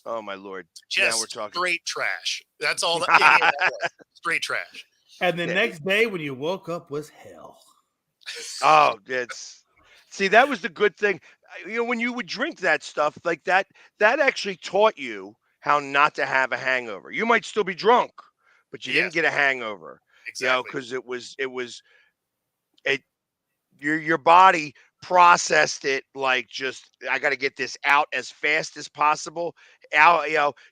Oh my Lord! Just now we're talking straight trash. That's all. That was. Straight trash. And the next day when you woke up was hell. Oh, see, that was the good thing. When you would drink that stuff like that actually taught you how not to have a hangover. You might still be drunk, but you didn't get a hangover. Exactly. Because your body processed it like just, I got to get this out as fast as possible.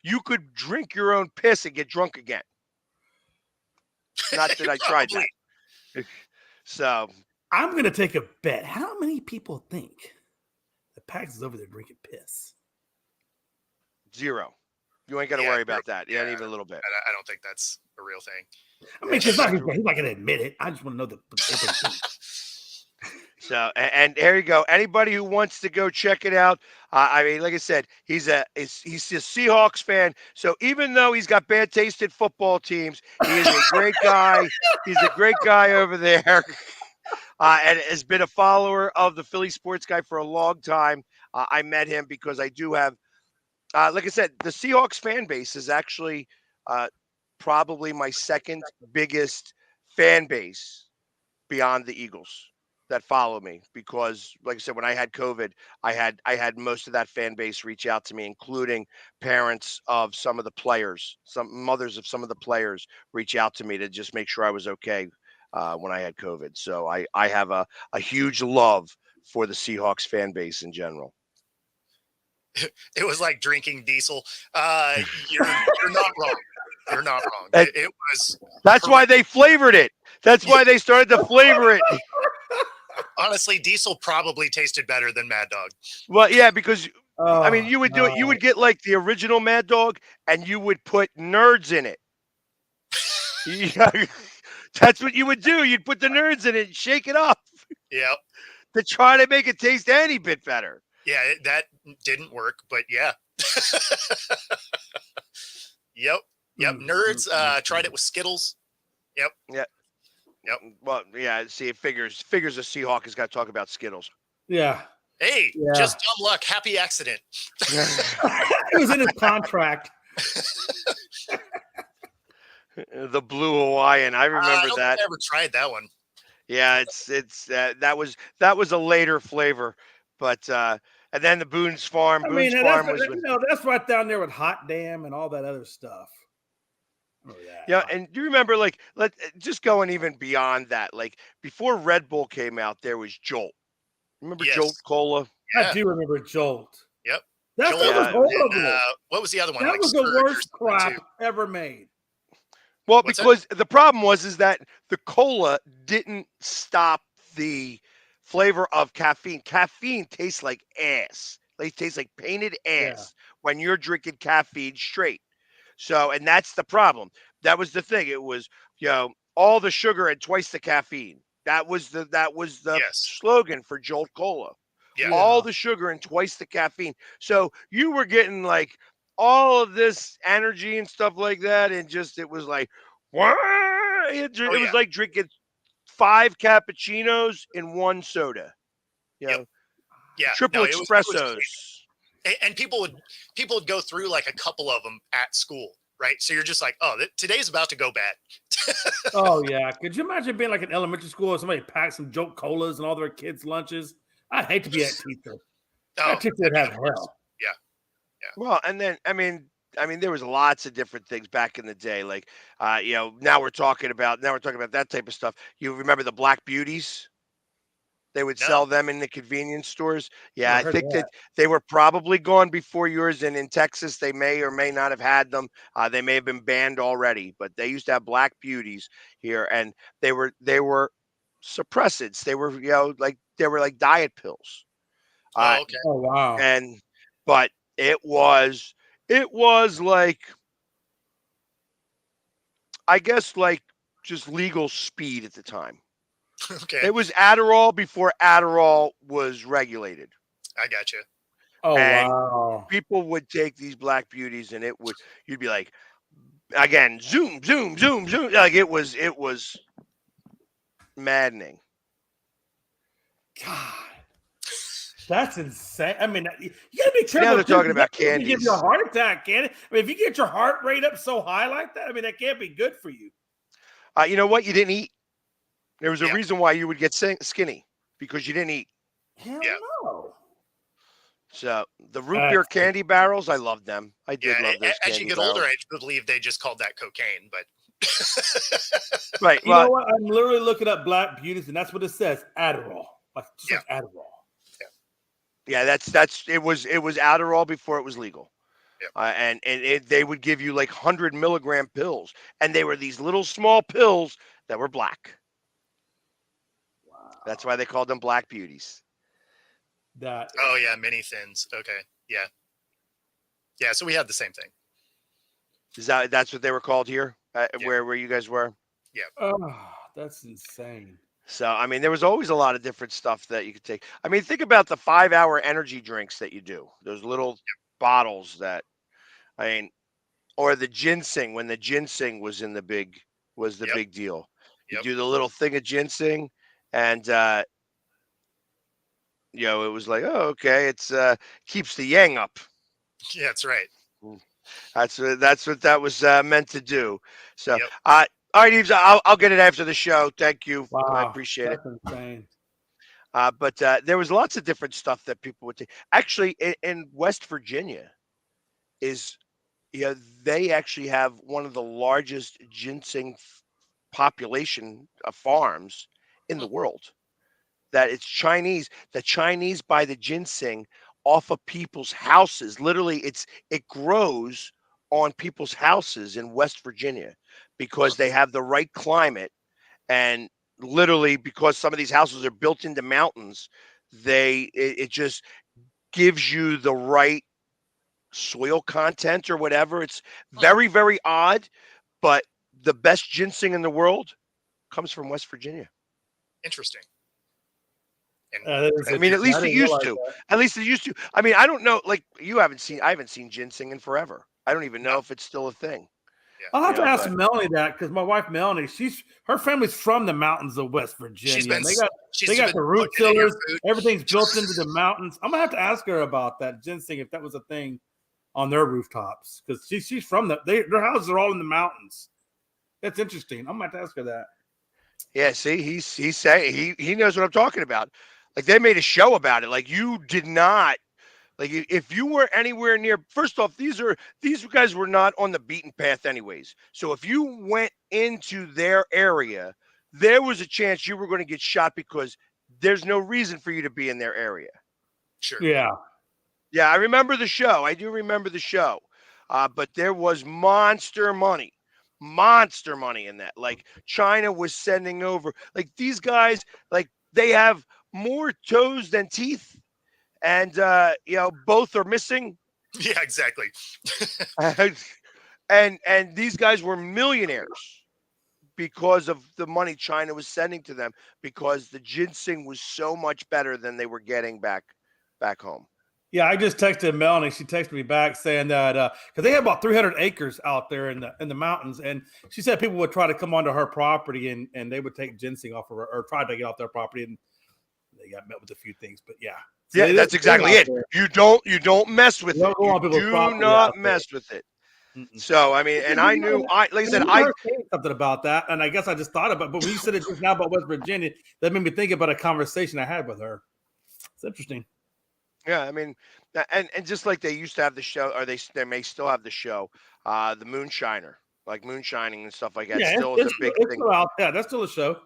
You could drink your own piss and get drunk again. Not that I tried that. So I'm going to take a bet. How many people think the Pax is over there drinking piss? 0. You ain't got to worry about that. Yeah, even a little bit. I don't think that's a real thing. I mean, he's not going to admit it. I just want to know the So, and there you go. Anybody who wants to go check it out. I mean, like I said, he's a Seahawks fan. So even though he's got bad taste in football teams, he is a great guy. He's a great guy over there. And has been a follower of the Philly Sports Guy for a long time. I met him because I do have, like I said, the Seahawks fan base is actually probably my second biggest fan base beyond the Eagles that follow me, because like I said, when I had COVID, I had most of that fan base reach out to me, including parents of some of the players, some mothers of some of the players reach out to me to just make sure I was okay when I had COVID. So I have a huge love for the Seahawks fan base in general. It was like drinking diesel. You're not wrong. You're not wrong. It was. That's why they flavored it. That's why they started to flavor it. Honestly, diesel probably tasted better than Mad Dog. Well, yeah, because I mean, you would do it. You would get like the original Mad Dog, and you would put nerds in it. That's what you would do. You'd put the nerds in it and shake it up. Yep. To try to make it taste any bit better. Yeah, that didn't work, but yeah. Yep. Nerds tried it with Skittles. Yep. Yep. Well, yeah. See, it figures a Seahawk has got to talk about Skittles. Yeah. Hey, just dumb luck. Happy accident. It was in his contract. The Blue Hawaiian. I remember that. I never tried that one. Yeah, that was a later flavor, but and then the Boone's Farm. That's right down there with Hot Damn and all that other stuff. Oh, yeah. Yeah, and do you remember, like, just going even beyond that, like before Red Bull came out, there was Jolt. Remember Jolt Yes. Cola? I Yeah. do remember Jolt. Yep. That Jolt. stuff was Yeah, And horrible. what was the other one? That Like was the Surge or worst something too. crap ever made. well, What's that? because the problem was that the cola didn't stop the flavor of caffeine. Caffeine tastes like ass. Like, it tastes like painted Yeah. ass when you're drinking caffeine straight. So, and that's the problem. That was the thing. It was, all the sugar and twice the caffeine. That was the Yes. slogan for Jolt Cola. Yeah. All Yeah. the sugar and twice the caffeine. So you were getting like all of this energy and stuff like that, and just it was like, "Wah!" Oh it yeah. was like drinking 5 cappuccinos in one soda. You Yep. know, Yeah. No, triple it was espressos. and people would go through like a couple of them at school, right? So you're just like, oh, today's about to go bad. Oh yeah. Could you imagine being like in elementary school and somebody packed some joke colas and all their kids' lunches? I'd hate to be that teacher. Oh, That teacher that'd would be have the worst. hell. Yeah. Well, and then I mean, there was lots of different things back in the day. Like, now we're talking about that type of stuff. You remember the Black Beauties? They would No. sell them in the convenience stores. Yeah, Never I heard of think that that. they were probably gone before yours, and in Texas, they may or may not have had them. They may have been banned already, but they used to have Black Beauties here, and they were suppressants. They were like diet pills. Uh, Oh, okay. Oh wow. and but it was like, I guess, like, just legal speed at the time. Okay. It was Adderall before Adderall was regulated. I got you. Oh And wow. people would take these Black Beauties, and you'd be like, again, zoom, zoom, zoom, zoom. Like, it was maddening. God. That's insane. I mean, you gotta be Now careful they're too. talking about That can give you a candies. heart attack, can it? I mean, if you get your heart rate up so high like that, I mean, that can't be good for you. You know what? You didn't eat. There was a Yeah. reason why you would get skinny, because you didn't eat. Hell Yeah. no. So the root beer That's candy barrels, I loved them. I Yeah. did love those As you candy get older, barrels. I believe they just called that cocaine, but Right. You know Well, what? I'm literally looking up Black Beauties, and that's what it says. Adderall. Just Yeah. like Adderall. yeah, it was Adderall before it was legal. Yep. They would give you like 100 milligram pills, and they were these little small pills that were black. That's why they called them Black Beauties. That oh yeah, mini thins. Okay. Yeah. Yeah. So we had the same thing. That's what they were called here, Yeah. where you guys were? that's insane. So, I mean, there was always a lot of different stuff that you could take. I mean, think about the 5-hour energy drinks that you do. Those little bottles that, I mean, or the ginseng, when the ginseng was the Yep. big deal. You Yep. do the little thing of ginseng, and it was like, oh, okay, it's keeps the yang up. Yeah, that's right. That's what that was meant to do. So, Yep. all right, Eves, I'll get it after the show. Thank you. I Wow. appreciate it. That's insane. But there was lots of different stuff that people would take. Actually, in West Virginia, is they actually have one of the largest ginseng population of farms in the world. That it's Chinese. The Chinese buy the ginseng off of people's houses. Literally, it grows on people's houses in West Virginia because they have the right climate, and literally because some of these houses are built into mountains, it just gives you the right soil content or whatever. It's very, very odd, but the best ginseng in the world comes from West Virginia. Interesting. And That is I mean, at interesting. least I it didn't used realize to. that. At least it used to. I mean, I don't know. Like, I haven't seen ginseng in forever. I don't even know No. if it's still a thing. I'll have to ask but Melanie that because my wife Melanie, her family's from the mountains of West Virginia. she's been They got been the root putting it in your tillers. food. Everything's built into the mountains. I'm gonna have to ask her about that ginseng if that was a thing on their rooftops because she's from their houses are all in the mountains. That's interesting. I'm gonna have to ask her that. yeah, see, he's saying he knows what I'm talking about. Like, they made a show about it. Like, you did not Like if you were anywhere near, first off, these guys were not on the beaten path anyways. So if you went into their area, there was a chance you were going to get shot because there's no reason for you to be in their area. Sure. Yeah. Yeah, I remember the show. I do remember the show. But there was monster money in that. Like China was sending over, like these guys, like they have more toes than teeth, and both are missing. Yeah, exactly. and these guys were millionaires because of the money China was sending to them because the ginseng was so much better than they were getting back home. Yeah, I just texted Melanie. She texted me back saying that because they have about 300 acres out there in the mountains, and she said people would try to come onto her property and they would take ginseng off of her or try to get off their property, and they got met with a few things. But yeah, so yeah, that's exactly it. There. You don't mess with it. You do not mess with it. So I mean, and I knew like I said, I something about that, and I guess I just thought about it. But when you said it just now about West Virginia, that made me think about a conversation I had with her. It's interesting. Yeah, I mean, and just like they used to have the show, or they may still have the show, the Moonshiner, like moonshining and stuff like that. Yeah, still is a big thing. Still out. Yeah, that's still a show.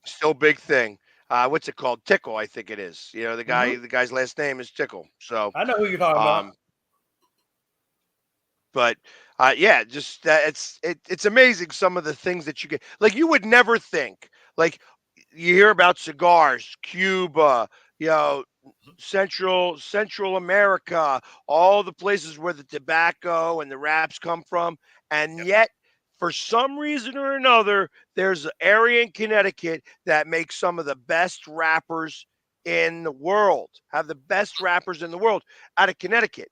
Still big thing. What's it called? Tickle, I think it is. You know, the guy's last name is Tickle. So I know who you're talking about. But yeah, just it's amazing some of the things that you get. Like you would never think. Like you hear about cigars, Cuba, Central America, all the places where the tobacco and the wraps come from, and yet for some reason or another, there's an area in Connecticut that makes some of the best wrappers in the world. Have the best wrappers in the world out of Connecticut.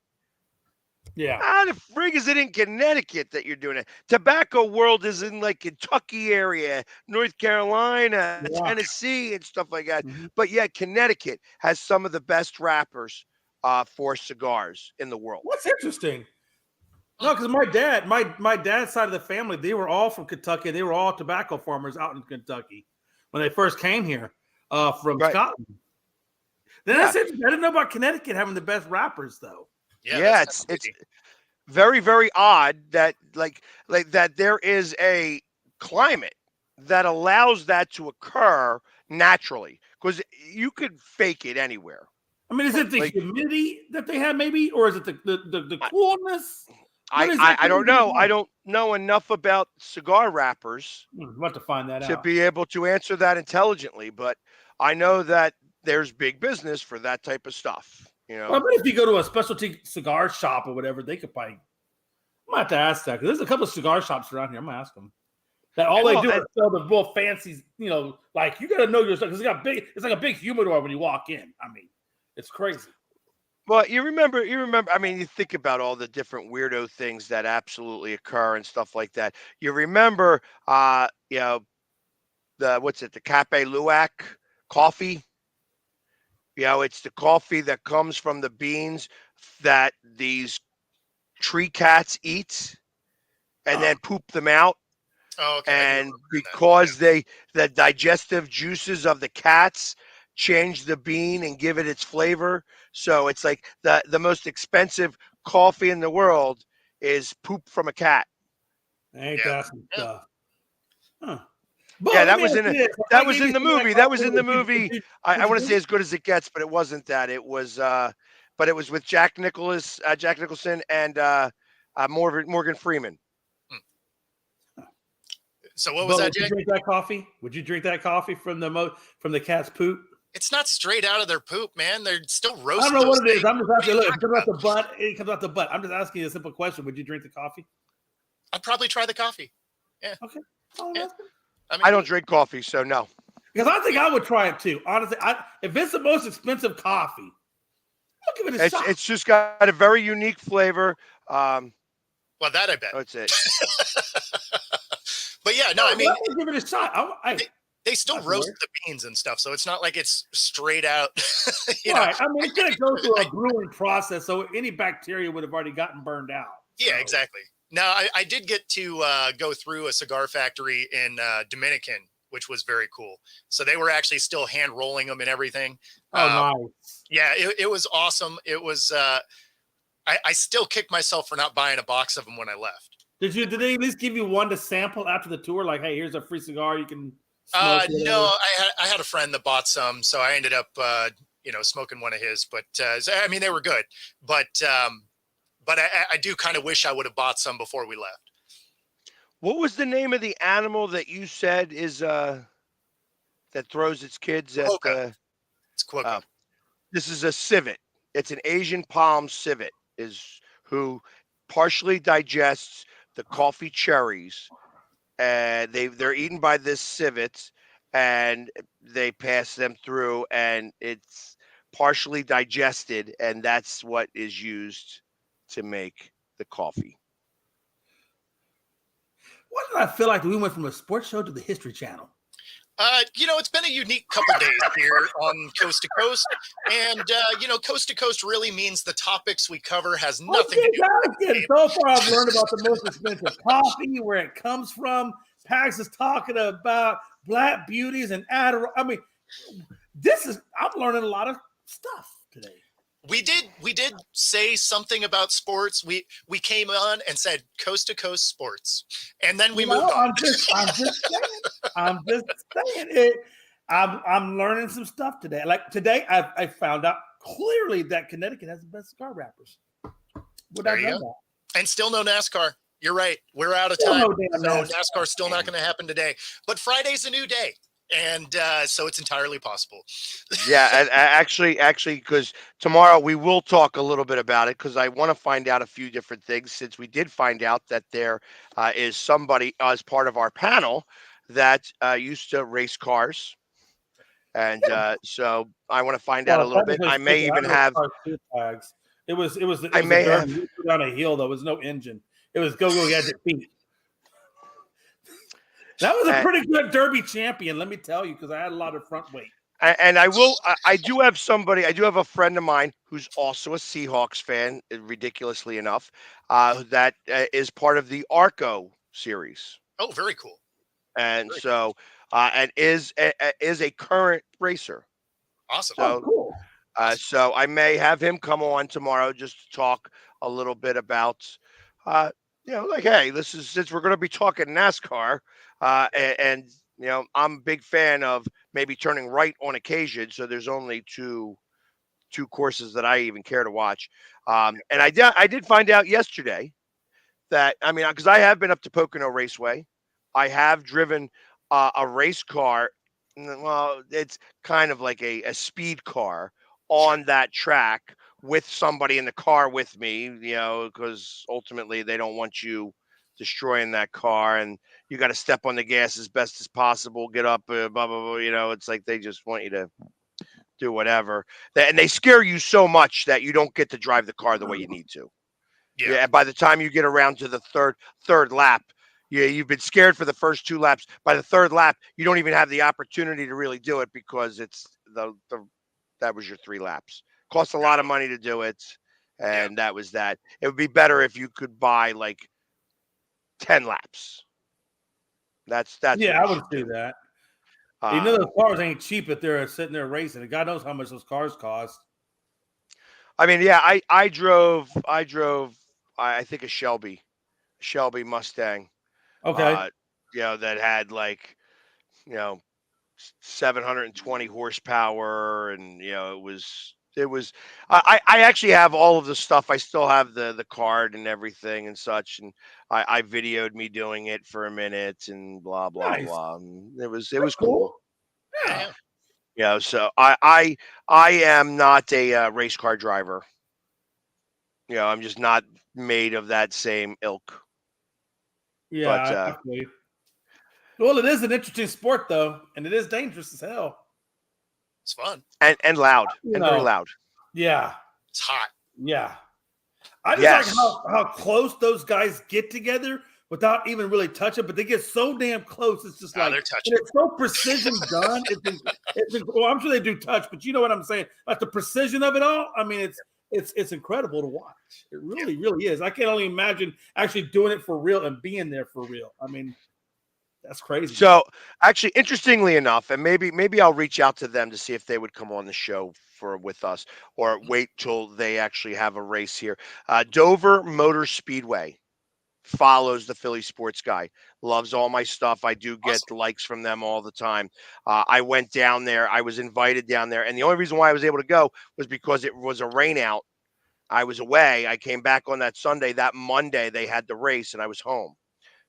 Yeah. How the frig is it in Connecticut that you're doing it? Tobacco world is in like Kentucky area, North Carolina, Tennessee, and stuff like that. But yeah, Connecticut has some of the best wrappers for cigars in the world. What's interesting? No, because my dad's side of the family, they were all from Kentucky. They were all tobacco farmers out in Kentucky when they first came here from Scotland. Then that's interesting. I didn't know about Connecticut having the best wrappers, though. Yeah, it's very, very odd that like that there is a climate that allows that to occur naturally because you could fake it anywhere. I mean, is it the humidity that they have, maybe, or is it the coolness? I don't know. I don't know enough about cigar wrappers about to find that to out. be able to answer that intelligently, but I know that there's big business for that type of stuff. Well, I mean, if you go to a specialty cigar shop or whatever, they could probably. I'm gonna have to ask that because there's a couple of cigar shops around here. I'm gonna ask them that all they do is sell the real fancy, like you got to know your stuff because it's like a big humidor when you walk in. I mean, it's crazy. Well, you remember. I mean, you think about all the different weirdo things that absolutely occur and stuff like that. You remember, the Cafe Luwak coffee. It's the coffee that comes from the beans that these tree cats eat and then poop them out. Oh, okay. And because the digestive juices of the cats change the bean and give it its flavor. So it's like the most expensive coffee in the world is poop from a cat. Ain't that some stuff? Huh. But yeah, that was in the movie. That was in the movie. I want to say As Good as It Gets, but it wasn't that. It was, but it was with Jack Nicholson, and Morgan Freeman. So what was that? Would you drink that coffee? Would you drink that coffee from the cat's poop? It's not straight out of their poop, man. They're still roasting. I don't know what it is. I'm just asking. Look, it comes out the butt. It comes out the butt. I'm just asking you a simple question. Would you drink the coffee? I'd probably try the coffee. Yeah. Okay. Yeah. I don't drink coffee, so no. Because I think I would try it too. Honestly, if it's the most expensive coffee, I'll give it a shot. It's just got a very unique flavor. Well, that I bet. That's it. But yeah, no, I mean, I'll give it a shot. They still roast the beans and stuff, so it's not like it's straight out. Right. I mean, it's going to go through a brewing process, so any bacteria would have already gotten burned out. Yeah, exactly. Now, I did get to go through a cigar factory in Dominican which was very cool. So they were actually still hand rolling them and everything. Oh, nice. Yeah, it was awesome. It was. I still kick myself for not buying a box of them when I left. Did they at least give you one to sample after the tour? Like, hey, here's a free cigar you can smoke. No, I had a friend that bought some, so I ended up smoking one of his. But I mean, they were good. But I do kind of wish I would have bought some before we left. What was the name of the animal that you said is that throws its kids at Quokka. It's Quokka. This is a civet. It's an Asian palm civet who partially digests the coffee cherries, and they're eaten by this civet, and they pass them through, and it's partially digested, and that's what is used to make the coffee. What did I feel like we went from a sports show to the History Channel? It's been a unique couple days here on Coast to Coast. And, Coast to Coast really means the topics we cover has nothing to do with it. So far, I've learned about the most expensive coffee, where it comes from. Pags is talking about Black beauties and Adderall. I mean, I'm learning a lot of stuff today. We did say something about sports. We came on and said Coast to Coast Sports, and then we moved on. I'm just saying it. I'm learning some stuff today. Like today, I found out clearly that Connecticut has the best cigar wrappers. There you go. And still no NASCAR. You're right. We're out of time. So NASCAR's still not going to happen today. But Friday's a new day. And so it's entirely possible. Yeah, and actually, because tomorrow we will talk a little bit about it, because I want to find out a few different things, since we did find out that there is somebody as part of our panel that used to race cars. And so I want to find out a little bit. I may even have. It was I may have on a hill though. It was no engine. It was go gadget feet. That was a pretty good Derby champion, let me tell you, because I had a lot of front weight. And I do have a friend of mine who's also a Seahawks fan, ridiculously enough, that is part of the Arco series. Oh, very cool. And so, and is a current racer. Awesome. So, cool. So I may have him come on tomorrow just to talk a little bit about, like, hey, since we're going to be talking NASCAR, and I'm a big fan of maybe turning right on occasion. So there's only two courses that I even care to watch. And I did find out yesterday that, because I have been up to Pocono Raceway. I have driven a race car. Well, it's kind of like a speed car on that track with somebody in the car with me, because ultimately they don't want you destroying that car, and you got to step on the gas as best as possible, get up, blah, blah, blah, it's like they just want you to do whatever. And they scare you so much that you don't get to drive the car the way you need to. Yeah. By the time you get around to the third lap, you've been scared for the first two laps. By the third lap, you don't even have the opportunity to really do it, because it's that was your 3 laps. Costs a lot of money to do it, and that was that. It would be better if you could buy like 10 laps. That's I would do that. Those cars ain't cheap if they're sitting there racing. God knows how much those cars cost. I drove I think a Shelby Mustang. Okay. That had 720 horsepower, and it was I actually have all of the stuff. I still have the card and everything and such, and I videoed me doing it for a minute and blah blah blah. And it was cool. Yeah. So I am not a race car driver. I'm just not made of that same ilk. Yeah. Well, it is an interesting sport though, and it is dangerous as hell. It's fun. And loud. Very loud. Yeah. It's hot. Yeah. I just like how close those guys get together without even really touching, but they get so damn close. It's just like, they're touching. It's so precision done. Well, I'm sure they do touch, but you know what I'm saying? Like the precision of it all. It's incredible to watch. It really, really is. I can only imagine actually doing it for real and being there for real. That's crazy. So actually, interestingly enough, and maybe I'll reach out to them to see if they would come on the show with us, or wait till they actually have a race here. Dover Motor Speedway follows the Philly sports guy, loves all my stuff. I do get Awesome. likes from them all the time. I went down there. I was invited down there. And the only reason why I was able to go was because it was a rain out. I was away. I came back on that Sunday. That Monday, they had the race, and I was home.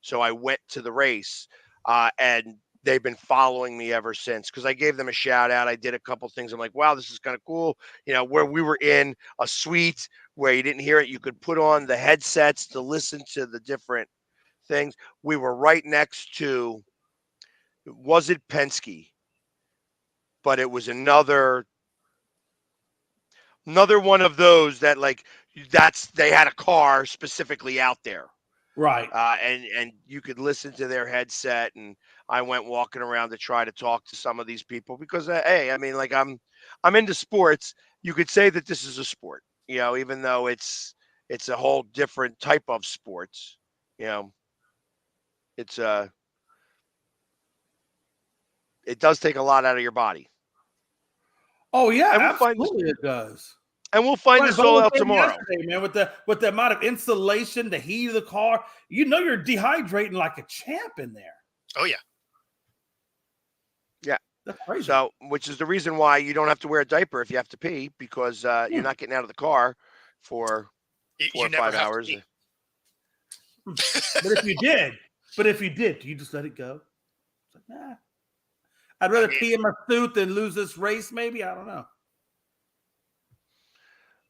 So I went to the race, and they've been following me ever since because I gave them a shout out. I did a couple things. I'm like, wow, this is kind of cool. Where we were in a suite where you didn't hear it, you could put on the headsets to listen to the different things. We were right next to, was it Penske? But it was another one of those that they had a car specifically out there. Right. And you could listen to their headset, and I went walking around to try to talk to some of these people because hey, I mean, like I'm into sports. You could say that this is a sport, even though it's a whole different type of sports. It's it does take a lot out of your body. Oh yeah, And absolutely it does. We'll find Right, this but all we out said tomorrow. yesterday, man, with the amount of insulation, the heat of the car, you're dehydrating like a champ in there. Oh yeah. Yeah. That's crazy. So, which is the reason why you don't have to wear a diaper if you have to pee, because you're not getting out of the car for 4 or 5 hours. But if you did, do you just let it go? It's like, nah. I'd rather pee in my suit than lose this race, maybe. I don't know.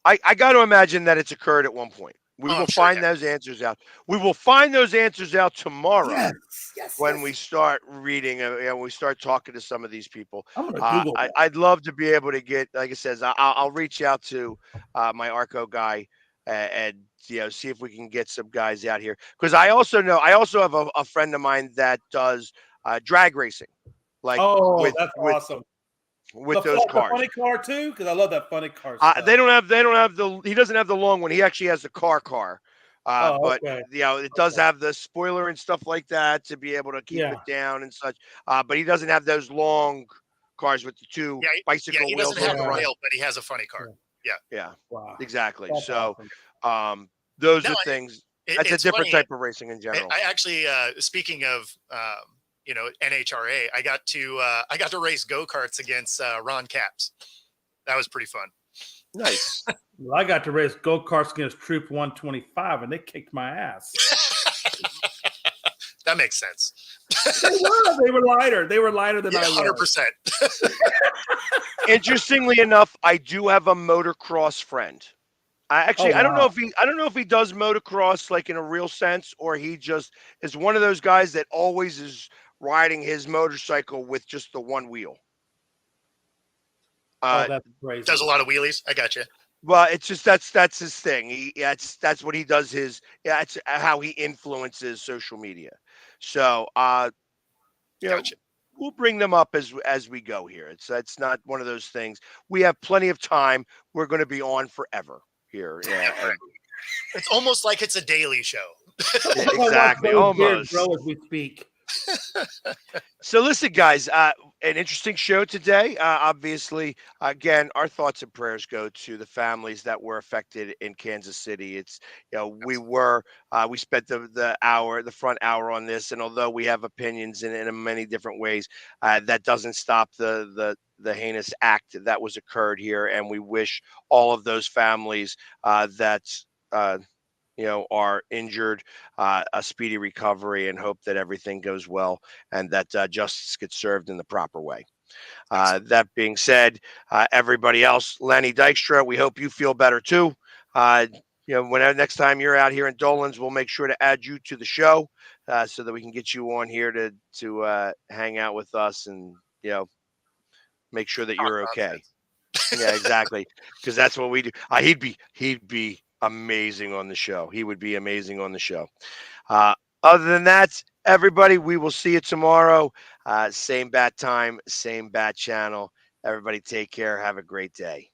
I got to imagine that it's occurred at one point. We will find those answers out. We will find those answers out tomorrow. When we start reading, when we start talking to some of these people. I'm gonna Google that. I'd love to be able to get, like I said, I'll reach out to my Arco guy and see if we can get some guys out here, because I also have a friend of mine that does drag racing, like that's awesome. With those cars. The funny car too, because I love that funny car stuff. They don't have he doesn't have the long one. He actually has the car. But okay. it does have the spoiler and stuff like that to be able to keep it down and such. But he doesn't have those long cars with the two bicycle he wheels. doesn't have the rail, but he has a funny car. Yeah. Wow. Exactly. That's so awesome. those are things. That's a different funny. type of racing in general. I actually, speaking of NHRA, I got to race go-karts against Ron Capps. That was pretty fun. Nice. Well, I got to race go-karts against Troop 125, and they kicked my ass. That makes sense. They were lighter. They were lighter than I was. 100%. Interestingly enough, I do have a motocross friend. I don't know if he does motocross like in a real sense, or he just is one of those guys that always is riding his motorcycle with just the one wheel. That's crazy. Does a lot of wheelies. I got you. Well, it's just that's his thing. That's what he does. That's how he influences social media. So, Gotcha. We'll bring them up as we go here. It's not one of those things. We have plenty of time. We're going to be on forever here. Yeah. It's almost like it's a daily show. Exactly. Almost. Grow as we speak. So listen, guys, an interesting show today. Obviously, again, our thoughts and prayers go to the families that were affected in Kansas City. It's, we spent the front hour on this, and although we have opinions in many different ways, that doesn't stop the heinous act that was occurred here. And we wish all of those families that are injured, a speedy recovery, and hope that everything goes well and that justice gets served in the proper way. That being said, everybody else, Lenny Dykstra, we hope you feel better too. When next time you're out here in Dolan's, we'll make sure to add you to the show so that we can get you on here to hang out with us and make sure that you're okay. Yeah, exactly, because that's what we do. He'd be amazing on the show. He would be amazing on the show. Other than that, everybody, we will see you tomorrow. Same bat time, same bat channel. Everybody take care. Have a great day.